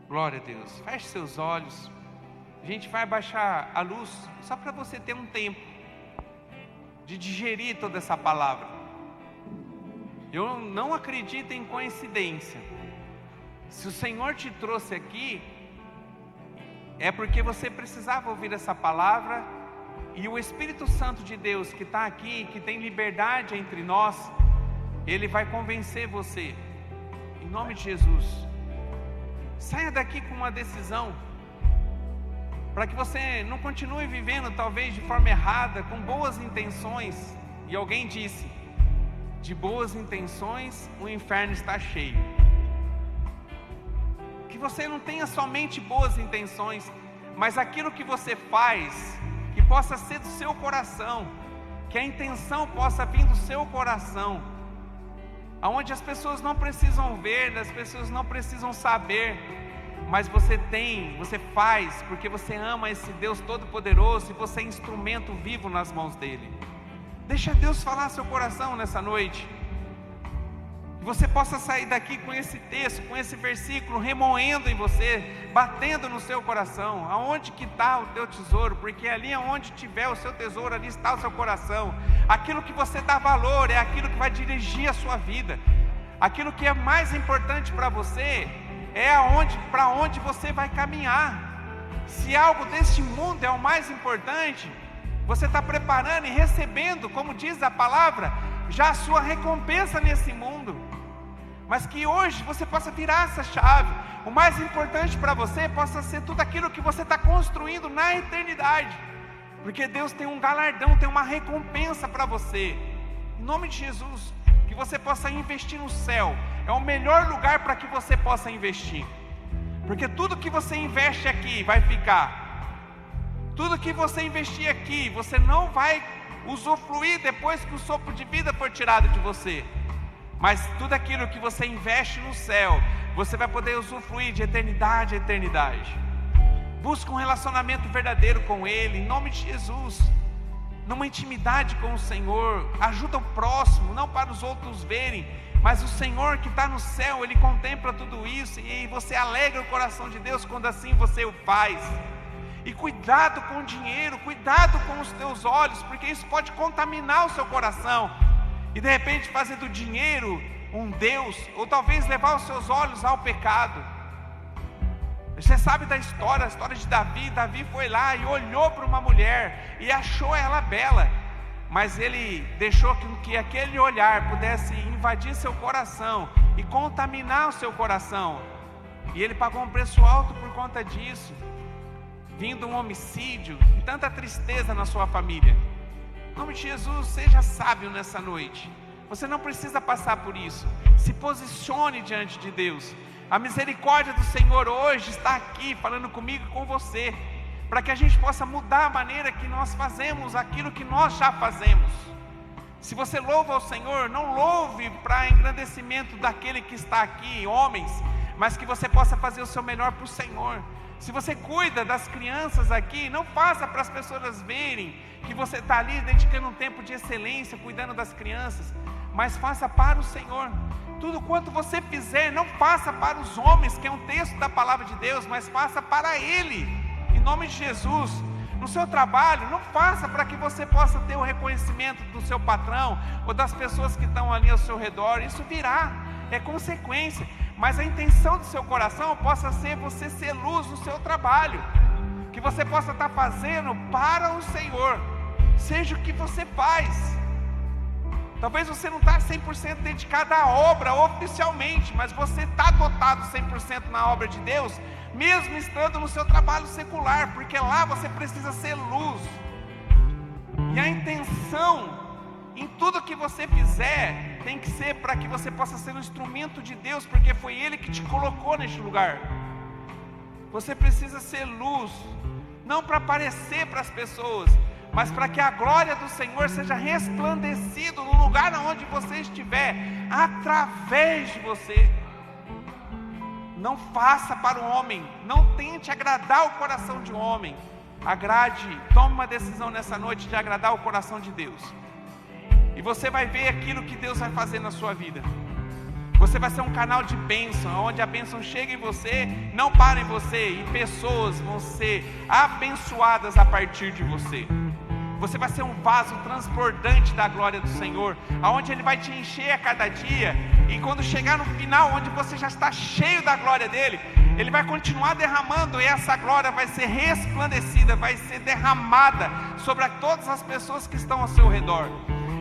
glória a Deus. Feche seus olhos. A gente vai baixar a luz só para você ter um tempo de digerir toda essa palavra. Eu não acredito em coincidência. Se o Senhor te trouxe aqui, é porque você precisava ouvir essa palavra, e o Espírito Santo de Deus que está aqui, que tem liberdade entre nós, Ele vai convencer você, em nome de Jesus. Saia daqui com uma decisão, para que você não continue vivendo talvez de forma errada, com boas intenções. E alguém disse, de boas intenções o inferno está cheio. Que você não tenha somente boas intenções, mas aquilo que você faz, que possa ser do seu coração, que a intenção possa vir do seu coração, aonde as pessoas não precisam ver, as pessoas não precisam saber, mas você faz, porque você ama esse Deus Todo-Poderoso, e você é instrumento vivo nas mãos dEle. Deixa Deus falar seu coração nessa noite, que você possa sair daqui com esse texto, com esse versículo, remoendo em você, batendo no seu coração. Aonde que está o teu tesouro? Porque ali onde tiver o seu tesouro, ali está o seu coração. Aquilo que você dá valor é aquilo que vai dirigir a sua vida. Aquilo que é mais importante para você é para onde você vai caminhar. Se algo deste mundo é o mais importante, você está preparando e recebendo, como diz a palavra, já a sua recompensa nesse mundo. Mas que hoje você possa virar essa chave. O mais importante para você possa ser tudo aquilo que você está construindo na eternidade, porque Deus tem um galardão, tem uma recompensa para você. Em nome de Jesus, que você possa investir no céu. É o melhor lugar para que você possa investir, porque tudo que você investe aqui vai ficar. Tudo que você investir aqui, você não vai usufruir depois que o sopro de vida for tirado de você. Mas tudo aquilo que você investe no céu, você vai poder usufruir de eternidade a eternidade. Busca um relacionamento verdadeiro com Ele, em nome de Jesus. Numa intimidade com o Senhor. Ajuda o próximo, não para os outros verem, mas o Senhor que está no céu, Ele contempla tudo isso, e você alegra o coração de Deus quando assim você o faz. E cuidado com o dinheiro, cuidado com os teus olhos, porque isso pode contaminar o seu coração, e de repente fazer do dinheiro um Deus, ou talvez levar os seus olhos ao pecado. Você sabe da história, a história de Davi. Davi foi lá e olhou para uma mulher e achou ela bela, mas ele deixou que aquele olhar pudesse invadir seu coração e contaminar o seu coração, e ele pagou um preço alto por conta disso, vindo um homicídio e tanta tristeza na sua família. Em nome de Jesus, seja sábio nessa noite. Você não precisa passar por isso. Se posicione diante de Deus. A misericórdia do Senhor hoje está aqui falando comigo e com você, para que a gente possa mudar a maneira que nós fazemos aquilo que nós já fazemos. Se você louva ao Senhor, não louve para engrandecimento daquele que está aqui, homens, mas que você possa fazer o seu melhor para o Senhor. Se você cuida das crianças aqui, não faça para as pessoas verem que você está ali dedicando um tempo de excelência, cuidando das crianças, mas faça para o Senhor. Tudo quanto você fizer, não faça para os homens, que é um texto da palavra de Deus, mas faça para Ele, em nome de Jesus. No seu trabalho, não faça para que você possa ter o reconhecimento do seu patrão, ou das pessoas que estão ali ao seu redor. Isso virá, é consequência, mas a intenção do seu coração possa ser você ser luz no seu trabalho, que você possa estar fazendo para o Senhor, seja o que você faz. Talvez você não está 100% dedicado à obra oficialmente, mas você está dotado 100% na obra de Deus, mesmo estando no seu trabalho secular, porque lá você precisa ser luz. E a intenção em tudo que você fizer tem que ser para que você possa ser um instrumento de Deus, porque foi Ele que te colocou neste lugar. Você precisa ser luz, não para aparecer para as pessoas, mas para que a glória do Senhor seja resplandecido no lugar onde você estiver, através de você. Não faça para o homem, não tente agradar o coração de um homem. Tome uma decisão nessa noite de agradar o coração de Deus. E você vai ver aquilo que Deus vai fazer na sua vida. Você vai ser um canal de bênção, onde a bênção chega em você, não para em você, e pessoas vão ser abençoadas a partir de você. Você vai ser um vaso transbordante da glória do Senhor, aonde Ele vai te encher a cada dia, e quando chegar no final, onde você já está cheio da glória dEle, Ele vai continuar derramando, e essa glória vai ser resplandecida, vai ser derramada sobre todas as pessoas que estão ao seu redor.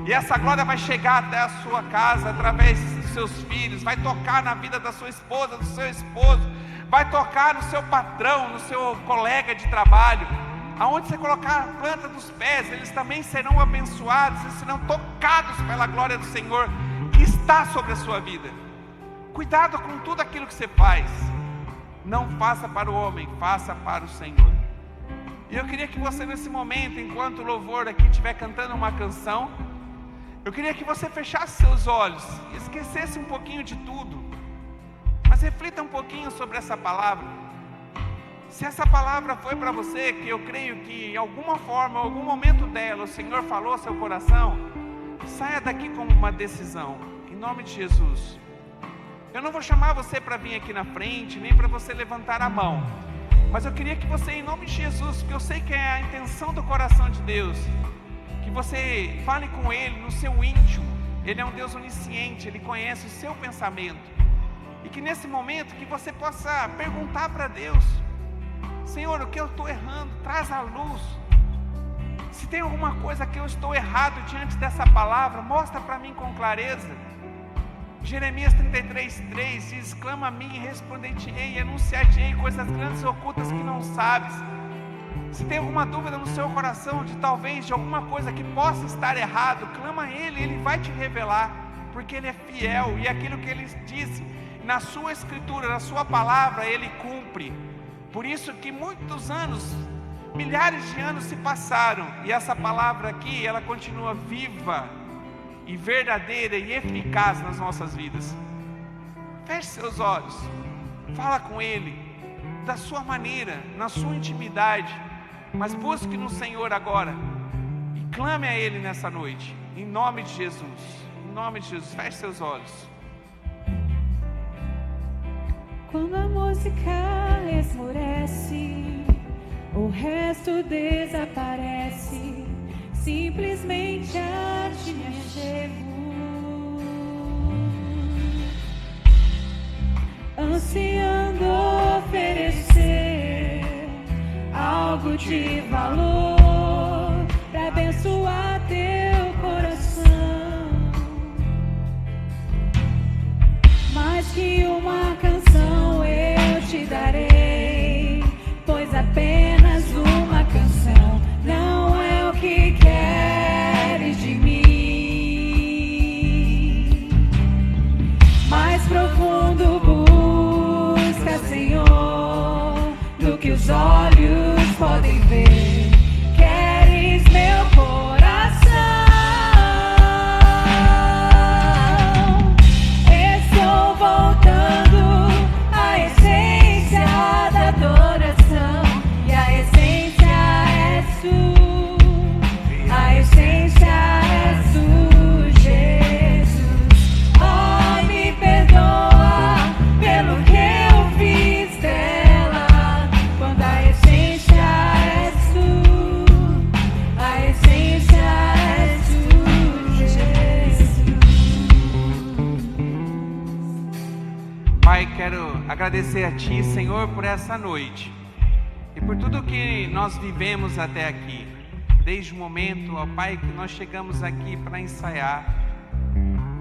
E essa glória vai chegar até a sua casa, através dos seus filhos, vai tocar na vida da sua esposa, do seu esposo, vai tocar no seu patrão, no seu colega de trabalho. Aonde você colocar a planta dos pés, eles também serão abençoados, eles serão tocados pela glória do Senhor que está sobre a sua vida. Cuidado com tudo aquilo que você faz. Não faça para o homem, faça para o Senhor. E eu queria que você nesse momento, enquanto o louvor aqui estiver cantando uma canção, eu queria que você fechasse seus olhos e esquecesse um pouquinho de tudo, mas reflita um pouquinho sobre essa palavra. Se essa palavra foi para você, que eu creio que em alguma forma, em algum momento dela, o Senhor falou ao seu coração, saia daqui com uma decisão, em nome de Jesus. Eu não vou chamar você para vir aqui na frente, nem para você levantar a mão, mas eu queria que você, em nome de Jesus, porque eu sei que é a intenção do coração de Deus, que você fale com Ele no seu íntimo. Ele é um Deus onisciente, Ele conhece o seu pensamento, e que nesse momento, que você possa perguntar para Deus: Senhor, o que eu estou errando? Traz a luz. Se tem alguma coisa que eu estou errado diante dessa palavra, mostra para mim com clareza. Jeremias 33:3 diz: clama a mim e responder-te-ei, e anunciar-te-ei coisas grandes e ocultas que não sabes. Se tem alguma dúvida no seu coração, de talvez de alguma coisa que possa estar errado, clama a Ele, Ele vai te revelar, porque Ele é fiel, e aquilo que Ele disse na sua escritura, na sua palavra, Ele cumpre. Por isso que muitos anos, milhares de anos se passaram, e essa palavra aqui, ela continua viva, e verdadeira e eficaz nas nossas vidas. Feche seus olhos, fala com Ele, da sua maneira, na sua intimidade, mas busque no Senhor agora, e clame a Ele nessa noite, em nome de Jesus, em nome de Jesus. Feche seus olhos. Quando a música esmorece, o resto desaparece, simplesmente a ti me achego, ansiando oferecer algo de valor para abençoar teu coração. Mais que uma canção eu te darei, pois apenas uma canção não é o que queres de mim. Mais profundo busca, Senhor, do que os olhos podem ver. Queres meu coração. Estou voltando à essência da adoração, e a essência és tu. A essência és tu, Jesus. Oh, me perdoa pelo que eu fiz dela, quando a essência és tu. A essência és tu, Jesus. Pai, quero agradecer a Ti, Senhor, por essa noite. e por tudo que nós vivemos até aqui, desde o momento, ó Pai, que nós chegamos aqui para ensaiar.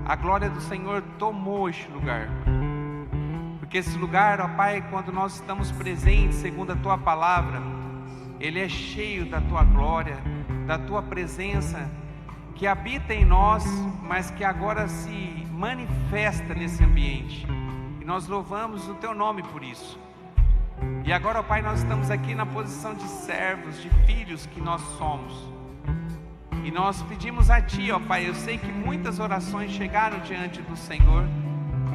A glória do Senhor tomou este lugar, porque esse lugar, ó Pai, quando nós estamos presentes, segundo a Tua palavra, ele é cheio da Tua glória, da Tua presença, que habita em nós, mas que agora se manifesta nesse ambiente, e nós louvamos o Teu nome por isso. E agora, ó Pai, nós estamos aqui na posição de servos, de filhos que nós somos, e nós pedimos a Ti, ó Pai, eu sei que muitas orações chegaram diante do Senhor,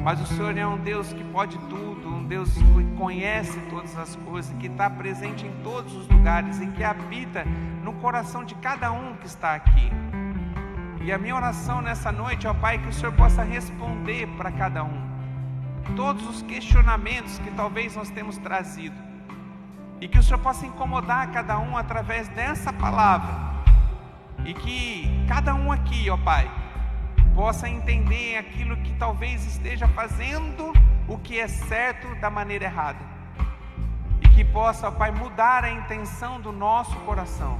mas o Senhor é um Deus que pode tudo, um Deus que conhece todas as coisas, que está presente em todos os lugares e que habita no coração de cada um que está aqui. E a minha oração nessa noite, ó Pai, que o Senhor possa responder para cada um todos os questionamentos que talvez nós temos trazido, e que o Senhor possa incomodar cada um através dessa palavra, e que cada um aqui, ó Pai, possa entender aquilo que talvez esteja fazendo o que é certo da maneira errada, e que possa, ó Pai, mudar a intenção do nosso coração,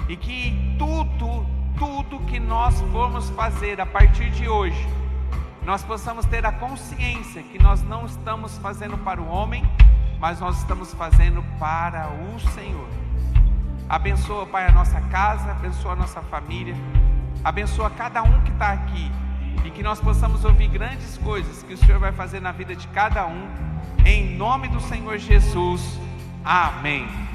e que tudo que nós formos fazer a partir de hoje, nós possamos ter a consciência que nós não estamos fazendo para o homem, mas nós estamos fazendo para o Senhor. Abençoa, Pai, a nossa casa, abençoa a nossa família, abençoa cada um que está aqui, e que nós possamos ouvir grandes coisas que o Senhor vai fazer na vida de cada um, em nome do Senhor Jesus, amém.